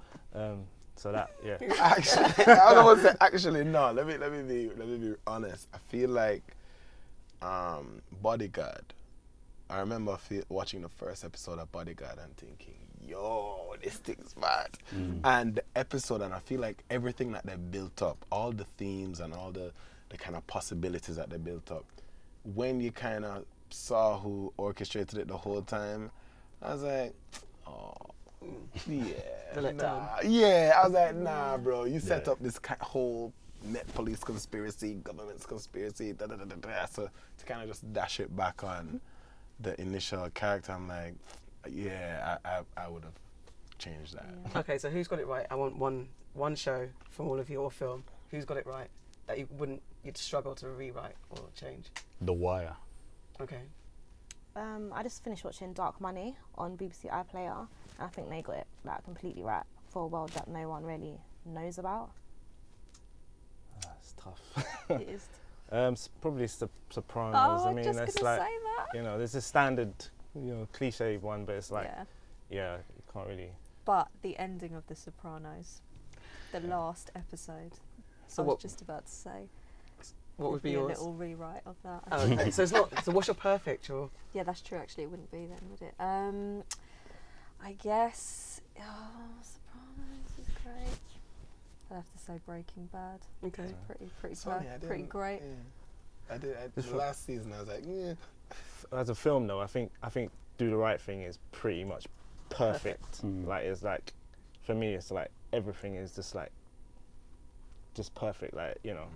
So that, yeah. Actually, I don't want to say actually no. Let me be honest. I feel like Bodyguard. I remember watching the first episode of Bodyguard and thinking, yo, this thing's bad. And the episode, and I feel like everything that they built up, all the themes and all the kind of possibilities that they built up, when you kind of saw who orchestrated it the whole time, I was like, oh. Yeah, I was like, nah, bro, you set up this whole net police conspiracy, government's conspiracy, so to kind of just dash it back on the initial character, I'm like, yeah, I would have changed that. Yeah. Okay, so who's got it right? I want one show from all of you, or film. Who's got it right that you'd struggle to rewrite or change? The Wire. Okay. I just finished watching Dark Money on BBC iPlayer. I think they got it like completely right for a world that no one really knows about. It's tough. It is. Probably Sopranos. Oh, I mean, just it's gonna like, say that. you know, there's a standard, you know, cliche one, but it's like, yeah, you can't really. But the ending of The Sopranos, the last episode. So I was just about to say. What would be yours? A little rewrite of that. Oh, okay. So it's not. So what's your perfect? Or? Yeah, that's true. Actually, it wouldn't be then, would it? I guess. Oh, Sopranos is great. I'd have to say Breaking Bad. Okay. Pretty great. Yeah. I did the last season. I was like, yeah. As a film, though, I think Do the Right Thing is pretty much perfect. Like, it's like, for me, it's like everything is just perfect. Like, you know.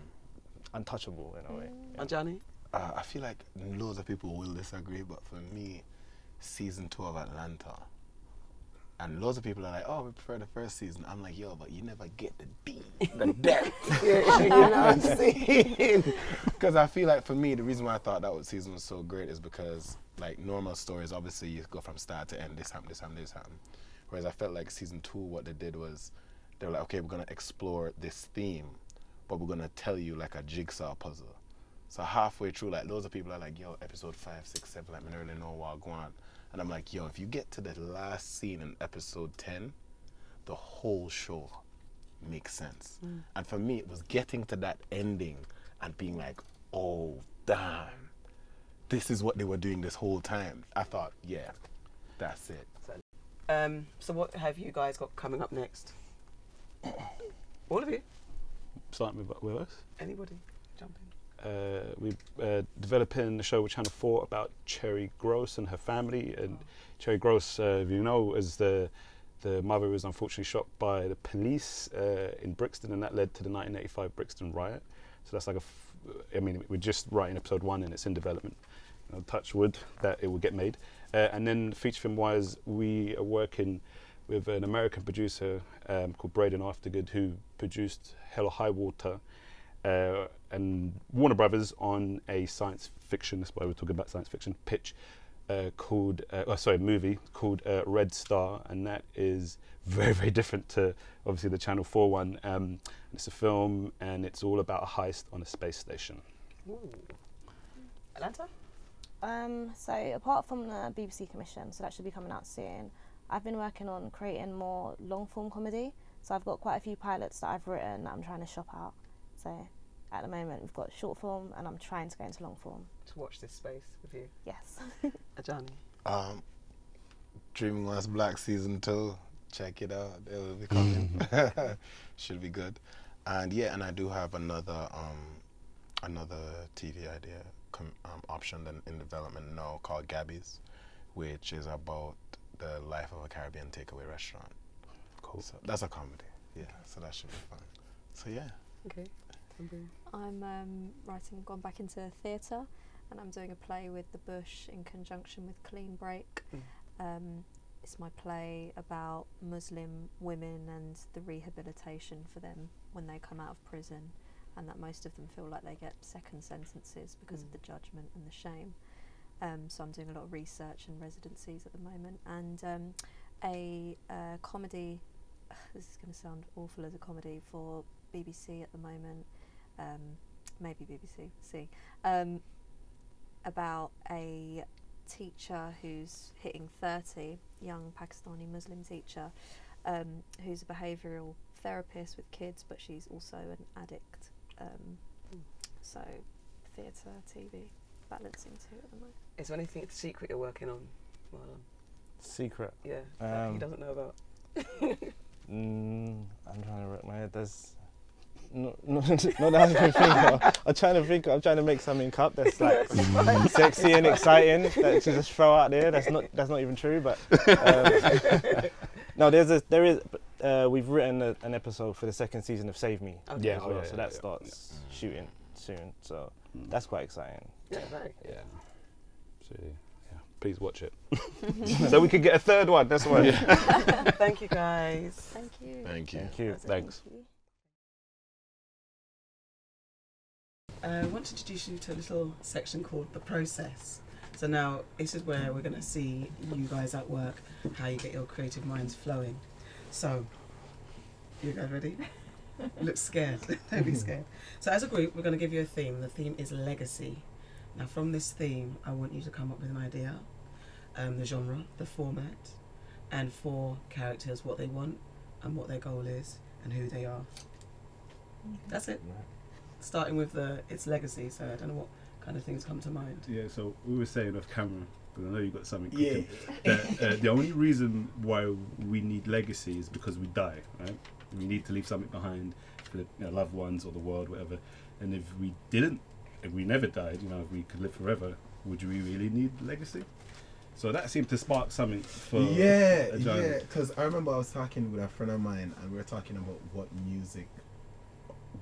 Untouchable in a way. Adjani? I feel like loads of people will disagree, but for me, season 2 of Atlanta And loads of people are like, oh, we prefer the first season. I'm like, yo, but you never get the D, the depth. You know what I'm saying? Because I feel like for me, the reason why I thought that season was so great is because like normal stories, obviously you go from start to end, this happened, this happened, this happened. Whereas I felt like season 2, what they did was, they were like, okay, we're going to explore this theme, but we're going to tell you like a jigsaw puzzle. So halfway through, like loads of people are like, yo, episode 5, 6, 7, like, I don't really know what's going on. And I'm like, yo, if you get to the last scene in episode 10, the whole show makes sense. And for me, it was getting to that ending and being like, oh, damn, this is what they were doing this whole time. I thought, yeah, that's it. So what have you guys got coming up next? All of you? Starting with us? Anybody? Jump in. We're developing a show with Channel 4 about Cherry Gross and her family. And Cherry Gross, if you know, is the mother who was unfortunately shot by the police in Brixton, and that led to the 1985 Brixton riot. So that's like I mean, we're just writing episode 1 and it's in development. Touch wood that it will get made. And then feature film wise, we are working with an American producer called Braden Aftergood, who produced Hell or High Water and Warner Brothers on a science fiction, that's why we're talking about science fiction, pitch movie called Red Star, and that is very, very different to obviously the Channel 4 one. It's a film and it's all about a heist on a space station. Ooh. Atlanta? So apart from the BBC commission, so that should be coming out soon, I've been working on creating more long form comedy. So I've got quite a few pilots that I've written that I'm trying to shop out. So at the moment we've got short form and I'm trying to go into long form. To watch this space with you? Yes. Adjani? Dreaming Was Black season 2, check it out, it will be coming. Should be good. And yeah, and I do have another TV idea option in development now called Gabby's, which is about the life of a Caribbean takeaway restaurant. Cool. So that's a comedy, yeah, so that should be fun. So yeah. Okay. I'm gone back into theatre, and I'm doing a play with The Bush in conjunction with Clean Break. It's my play about Muslim women and the rehabilitation for them when they come out of prison, and that most of them feel like they get second sentences because of the judgment and the shame. So I'm doing a lot of research and residencies at the moment, and a comedy, this is going to sound awful as a comedy, for BBC at the moment, maybe BBC, about a teacher who's hitting 30, young Pakistani Muslim teacher, who's a behavioural therapist with kids, but she's also an addict. So theatre, TV, balancing two at the moment. Is there anything secret you're working on, Marlon? Secret? Yeah, that he doesn't know about. I'm trying to wrap my head. There's not that I can think of. I'm trying to make something up that's like sexy and exciting that to just throw out there. That's not even true, but no, we've written an episode for the second season of Save Me. Okay. As well, so that starts shooting soon. So that's quite exciting. Yeah, very. Yeah. So yeah, please watch it. So we could get a third one. That's why. Thank you, guys. Thank you. Thank you. Thank you. Thanks. I want to introduce you to a little section called The Process. So now this is where we're going to see you guys at work, how you get your creative minds flowing. So, you guys ready? Look scared. Don't be scared. So as a group, we're going to give you a theme. The theme is legacy. Now from this theme, I want you to come up with an idea, the genre, the format, and 4 characters, what they want and what their goal is and who they are. That's it. Starting with its legacy, so I don't know what kind of things come to mind. Yeah, so we were saying off camera, because I know you've got something cooking, that the only reason why we need legacy is because we die, right? We need to leave something behind for the loved ones or the world, whatever. And if we never died, if we could live forever, would we really need legacy? So that seemed to spark something for Adjani. Because I remember I was talking with a friend of mine, and we were talking about what music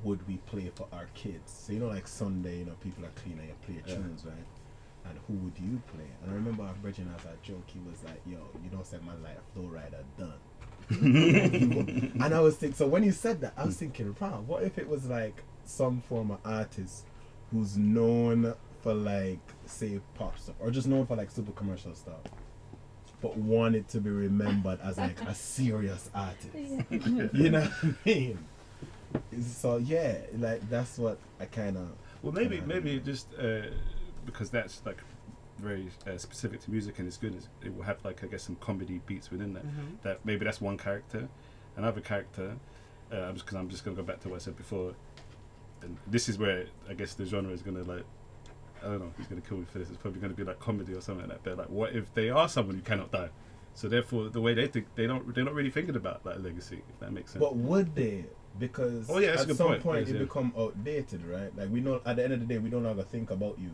would we play for our kids. So like Sunday, people are cleaning, you play tunes, right? and who would you play? And I remember our Bridget as a joke, he was like, yo, you don't set my life, flow rider, done. And I was thinking, so when you said that, I was thinking, wow, what if it was like some former artist who's known for like, say, pop stuff, or just known for like super commercial stuff, but wanted to be remembered as like a serious artist. You know what I mean? So yeah, like that's what I kind of. Well, maybe just because that's like very specific to music and it's good. It will have like I guess some comedy beats within that. That maybe that's one character, another character. Because I'm just gonna go back to what I said before, and this is where I guess the genre is gonna like. I don't know who's gonna kill me for this. It's probably gonna be like comedy or something like that. But like, what if they are someone who cannot die? So therefore, the way they think, they're not really thinking about like legacy. If that makes sense. But would they? Because at some point it become outdated, right? Like we know at the end of the day we don't longer think about you.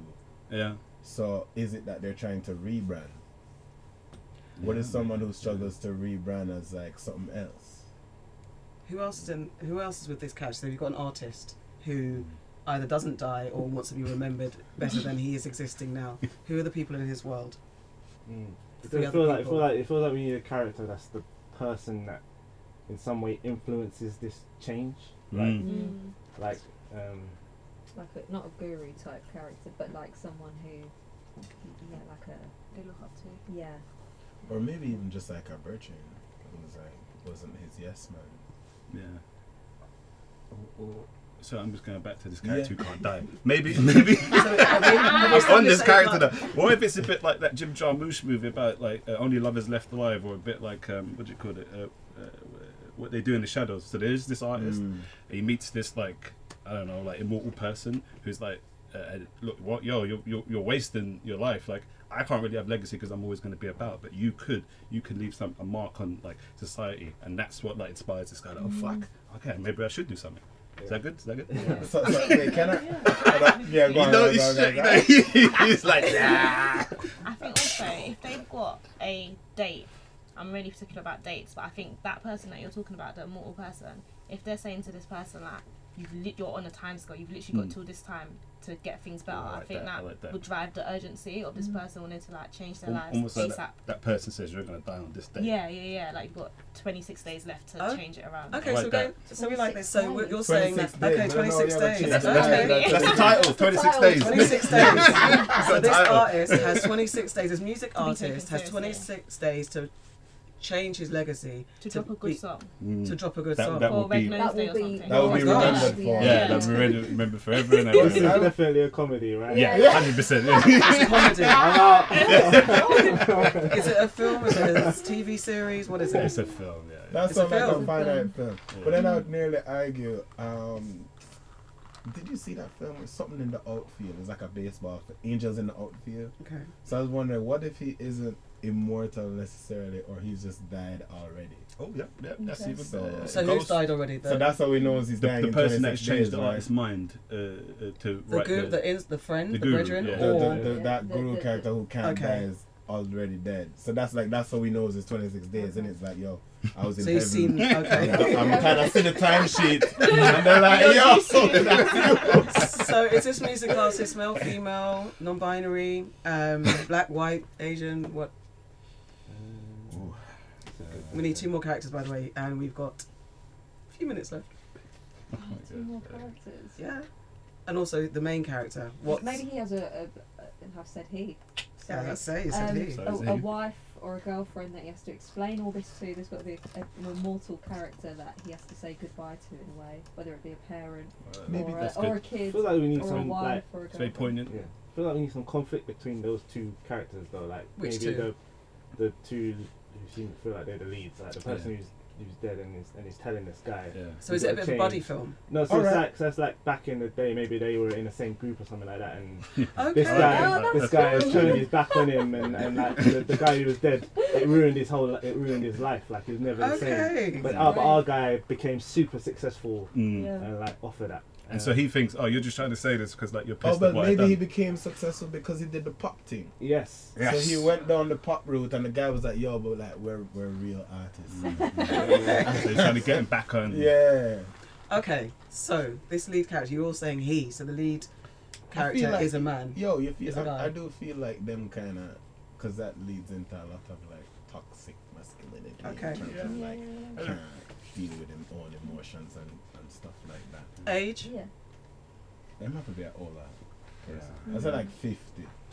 Yeah. So is it that they're trying to rebrand? What is someone who struggles to rebrand as like something else? Who else is with this character? So you've got an artist who either doesn't die or wants to be remembered better than he is existing now. Who are the people in his world? It feels like we need a character that's the person that in some way influences this change. Like like not a guru type character, but like someone who like they look up to. Yeah. Or maybe even just like a Bertrand who was like wasn't his yes man. Yeah. So I'm just going back to this character who can't die. Maybe on this character. What if it's a bit like that Jim Jarmusch movie about like only lovers left alive, or a bit like what do you call it? What they do in the shadows. So there's this artist, and he meets this like I don't know, like immortal person who's like, look, what you're wasting your life. Like I can't really have legacy because I'm always going to be about, but you could leave a mark on like society, and that's what like inspires this guy. Like, oh fuck, okay, maybe I should do something. Is that good? Yeah. So wait, can I? Yeah, go on. He's like, nah. I think also if they've got a date, I'm really particular about dates, but I think that person that you're talking about, the immortal person, if they're saying to this person like, you're on a time scale, you've literally got till this time to get things better. I think that would drive the urgency of this person wanting to like change their lives almost ASAP. Like that person says you're going to die on this day. Yeah. Like you've got 26 days left to change it around. Okay, so we like this. So you're saying that 26 days. That's the title. 26 days. 26 days. So this artist has 26 days. This music artist has 26 days to change his legacy to drop a good song. To drop a good song. That would be remembered for. Yeah, that will be remembered forever. And this is definitely a comedy, right? Yeah, 100%. It's a comedy. Is it a film? Is it a TV series? What is it? It's a film. Yeah. That's like a finite film. But then I would nearly argue. Did you see that film with something in the outfield? It's like a baseball film. Angels in the outfield. Okay. So I was wondering, what if he isn't immortal necessarily, or he's just died already? Oh yeah, that's even better. So who's died already? So that's how we know he's dying. The person that's changed the artist's mind to write the friend, the guru, brethren, or that guru character who can't die is already dead. So that's how we know it's 26 days, and it's like, yo, I was in heaven. I'm kind of seeing the timesheet, and they're like, yo. So is this music artist male, female, non-binary, black, white, Asian? What? We need 2 more characters, by the way, and we've got a few minutes left. 2 more characters. Yeah, and also the main character. Maybe he has I've said he. Sorry. Yeah, let's say he. A wife or a girlfriend that he has to explain all this to. There's got to be an immortal character that he has to say goodbye to in a way, whether it be a parent or a kid. I feel like we need or some a wife or a it's very poignant. Yeah. I feel like we need some conflict between those 2 characters though. Like which maybe 2? The 2 who seem to feel like they're the leads, like the person who's dead and is telling this guy. Yeah. So is it a bit of a buddy film? No, so it's like back in the day, maybe they were in the same group or something like that, and this guy has turned his back on him, and like the guy who was dead, it ruined his life. Like he was never the same. But our guy became super successful, and like offered that. And so he thinks, oh, you're just trying to say this because like you're pissed. Oh, but maybe he became successful because he did the pop thing. Yes. So he went down the pop route, and the guy was like, yo, but like we're real artists. So he's trying to get him back on. Yeah. Okay, so this lead character, you're all saying he. So the lead character like, is a man. Yo, you is feel, a guy. I do feel like them kind of, because that leads into a lot of like toxic masculinity. Okay. In terms of, like, can't deal with them own emotions and stuff like that. Age? Yeah. Them have to be an older person. I said like 50.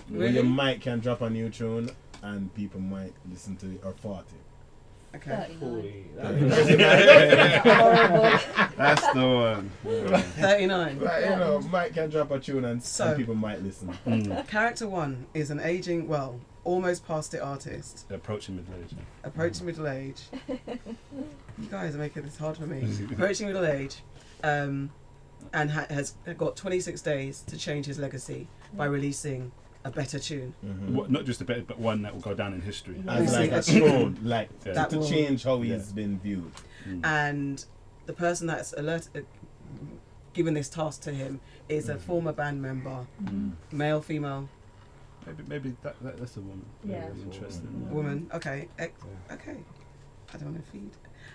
Where Really? your mic can drop a new tune and people might listen to it, or 40. Okay. 40. That's the one. 39. Like, you know, Mike can drop a tune and people might listen. Character 1 is an aging, well, almost past it artist. Approaching middle age. Approaching middle age. You guys are making this hard for me. Approaching middle age, and has got 26 days to change his legacy by releasing a better tune. What, not just a better, but one that will go down in history. As like a throne, like that to will change how he's been viewed. And the person that's given this task to him is a former band member, male, female. Maybe that's a woman. Yeah. Interesting. Woman. Okay. Okay. I don't want to feed.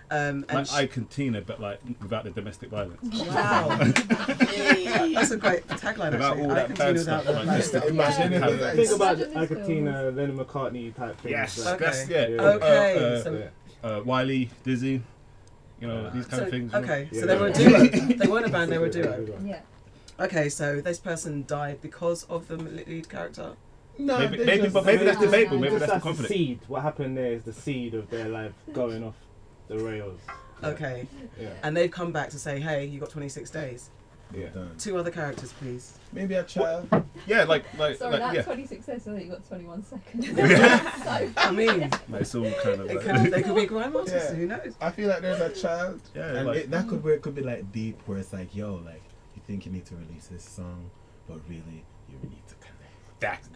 Like and I Cantina, but like without the domestic violence. Wow. That's a great tagline. Without actually. all that bad stuff. Think about Akatina, Lennon McCartney type things. Yes, like, that's Okay. Wiley, Dizzy, you know these kind of things. Okay, so they were a duo. They weren't a band. They were a duo. Yeah. Okay, so this person died because of the lead character. No, maybe that's debatable. Maybe that's the conflict. Seed. What happened there is the seed of their life going off the rails. Okay. Yeah. And they've come back to say, hey, you got 26 days. Yeah. 2 other characters, please. Maybe a child. Yeah, like Sorry, like, that's 26 days, so you got 21 seconds. I mean, it's all kind of. They could be grime artists. Who knows? I feel like there's a child. Yeah, and like, that could where it could be like deep, where it's like, yo, like you think you need to release this song, but really you need to connect.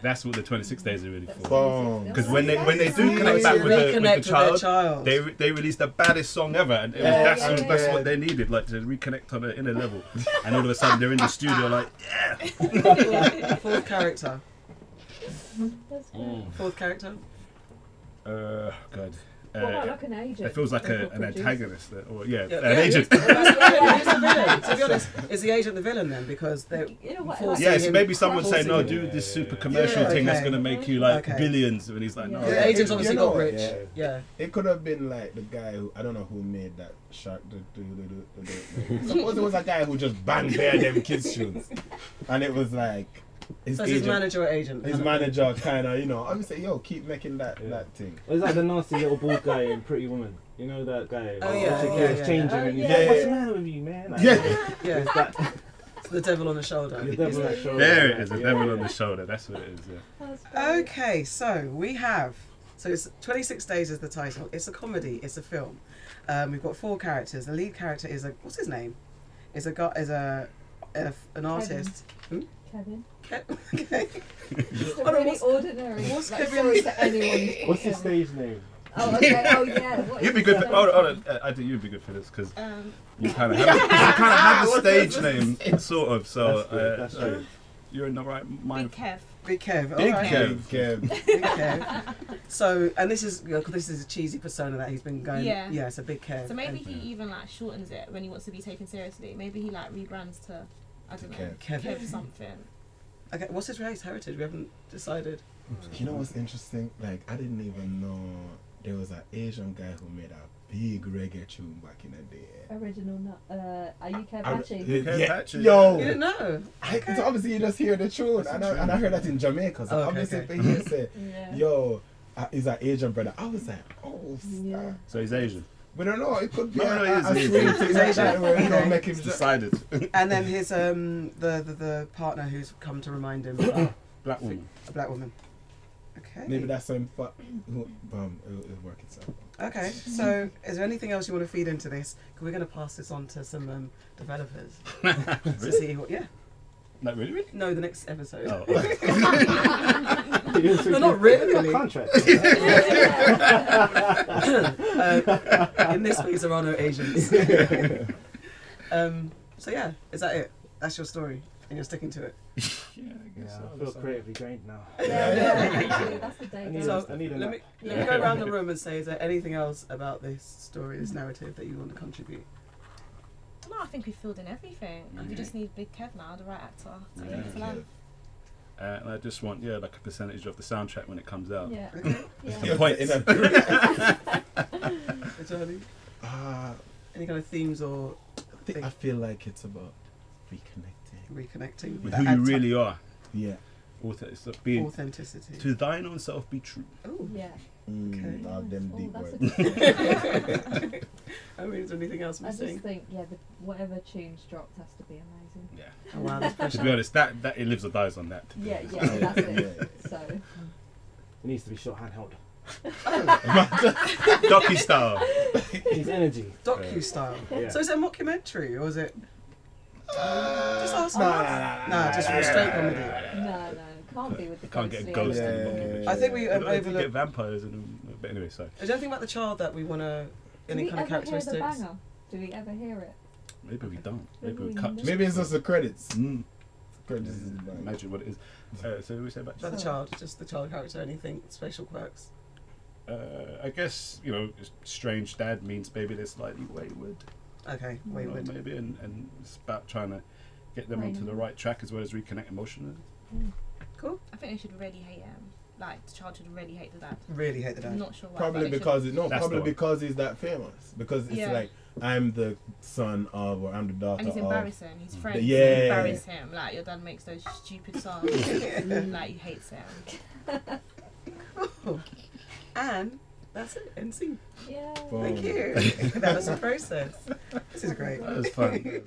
That's what the 26 days are really for. Boom. Because when they do connect back with the child, they release the baddest song ever, and that's what they needed, like to reconnect on an inner level. And all of a sudden they're in the studio, like Fourth character. Fourth character. God. What about like an agent? It feels like Or an antagonist, or an Yeah, agent. Who's the villain? To be honest, is the agent the villain then? Because they're Yeah, so maybe someone say, no, do this super commercial thing that's going to make you like billions, and he's like, no. The agent's obviously got rich. Yeah. It could have been like the guy who, I don't know who made that shark. Suppose it was a guy who just banged bare them kids' shoes, and it was like his manager or agent. His manager kind of, you know, obviously, yo, keep making that thing. It was like the nasty little bald guy in Pretty Woman. You know that guy? Oh yeah. He's changing. And he's like, what's the matter with you, man? Like, Yeah. It's the devil on the shoulder. The devil on the shoulder. There it is, the devil on the shoulder. That's what it is. Yeah. Okay, so we have. So it's 26 Days is the title. It's a comedy. It's a film. We've got 4 characters. The lead character is what's his name? Is a guy. Is an artist. Kevin. Okay. Just a really ordinary. What's like, Kevin? sorry to anyone. What's his stage name? Oh, okay. Oh, yeah. What You'd is be good. his I think you'd be good for this because you kind of have a stage name, sort of. So that's good. You're in the right mind. Big Kev. Big All right. Kev. Big Kev. So, and this is a cheesy persona that he's been going. Yeah. Yeah, it's a Big Kev. So maybe he even like shortens it when he wants to be taken seriously. Maybe he like rebrands to, I don't know, Kev something. Okay, what's his race? Heritage? We haven't decided. You know what's interesting? Like, I didn't even know there was an Asian guy who made a big reggae tune back in the day. Original, are you Kev Patchy? Yo! You didn't know? So obviously you just hear the tune, and I heard that in Jamaica. So obviously if you hear say, yo, he's an Asian brother. I was like, oh, snap. So he's Asian. We don't know. It could be No, a he's swing thing like that where you don't make him decided. And then his the partner who's come to remind him about black woman. A black woman. Okay. Maybe that's him. But it'll work itself. Okay. So is there anything else you want to feed into this? Because we're going to pass this on to some developers to see what. Yeah. No, really? No, the next episode. Oh. No, not really. Contract. In this week's there are no Asians. So yeah, is that it? That's your story, and you're sticking to it. I feel creatively drained now. That's the day. So let me go around the room and say, is there anything else about this story, this narrative that you want to contribute? No, I think we filled in everything. We just need Big Kev now, the right actor, to take it to life. And I just want, like a percentage of the soundtrack when it comes out. Yeah. Some points. Adjani? Any kind of themes or? I feel like it's about reconnecting with who you really are. Yeah. It's being authenticity. To thine own self be true. Oh. Yeah. Okay. Them deep words. I mean, is there anything else missing? I just think, whatever tune's dropped has to be amazing. Yeah. Oh wow, that's pressure. To be honest, that it lives or dies on that. Yeah, that's it. So. It needs to be shot handheld. Docu style. His energy. Docu style. Yeah. So is it a mockumentary or is it? Just ask. No, just straight comedy. No, can't be with the Can't get a ghostly ghost in element. I think we overlooked. Get vampires but anyway, so. Is there anything about the child that we want to? Any kind of characteristics? Do we ever hear the banger? Do we ever hear it? Maybe we don't. Maybe we Maybe cut. Maybe it's just the credits. Credits is the imagine what it is. So what we say about the child, just the child character. Anything special quirks? I guess strange dad means maybe they're slightly wayward. Okay, wayward. Maybe, and it's about trying to get them onto the right track as well as reconnect emotionally. Cool. I think they should really hate him. Like the child should really hate the dad. Really hate the dad. I'm not sure why. Probably because because he's that famous. Because it's like I'm the son of, or I'm the daughter of. And he's embarrassing. His friends embarrass him. Like your dad makes those stupid songs. Like he hates him. Cool. And that's it. End scene. Yeah. Thank you. That was the process. This is great. That was fun.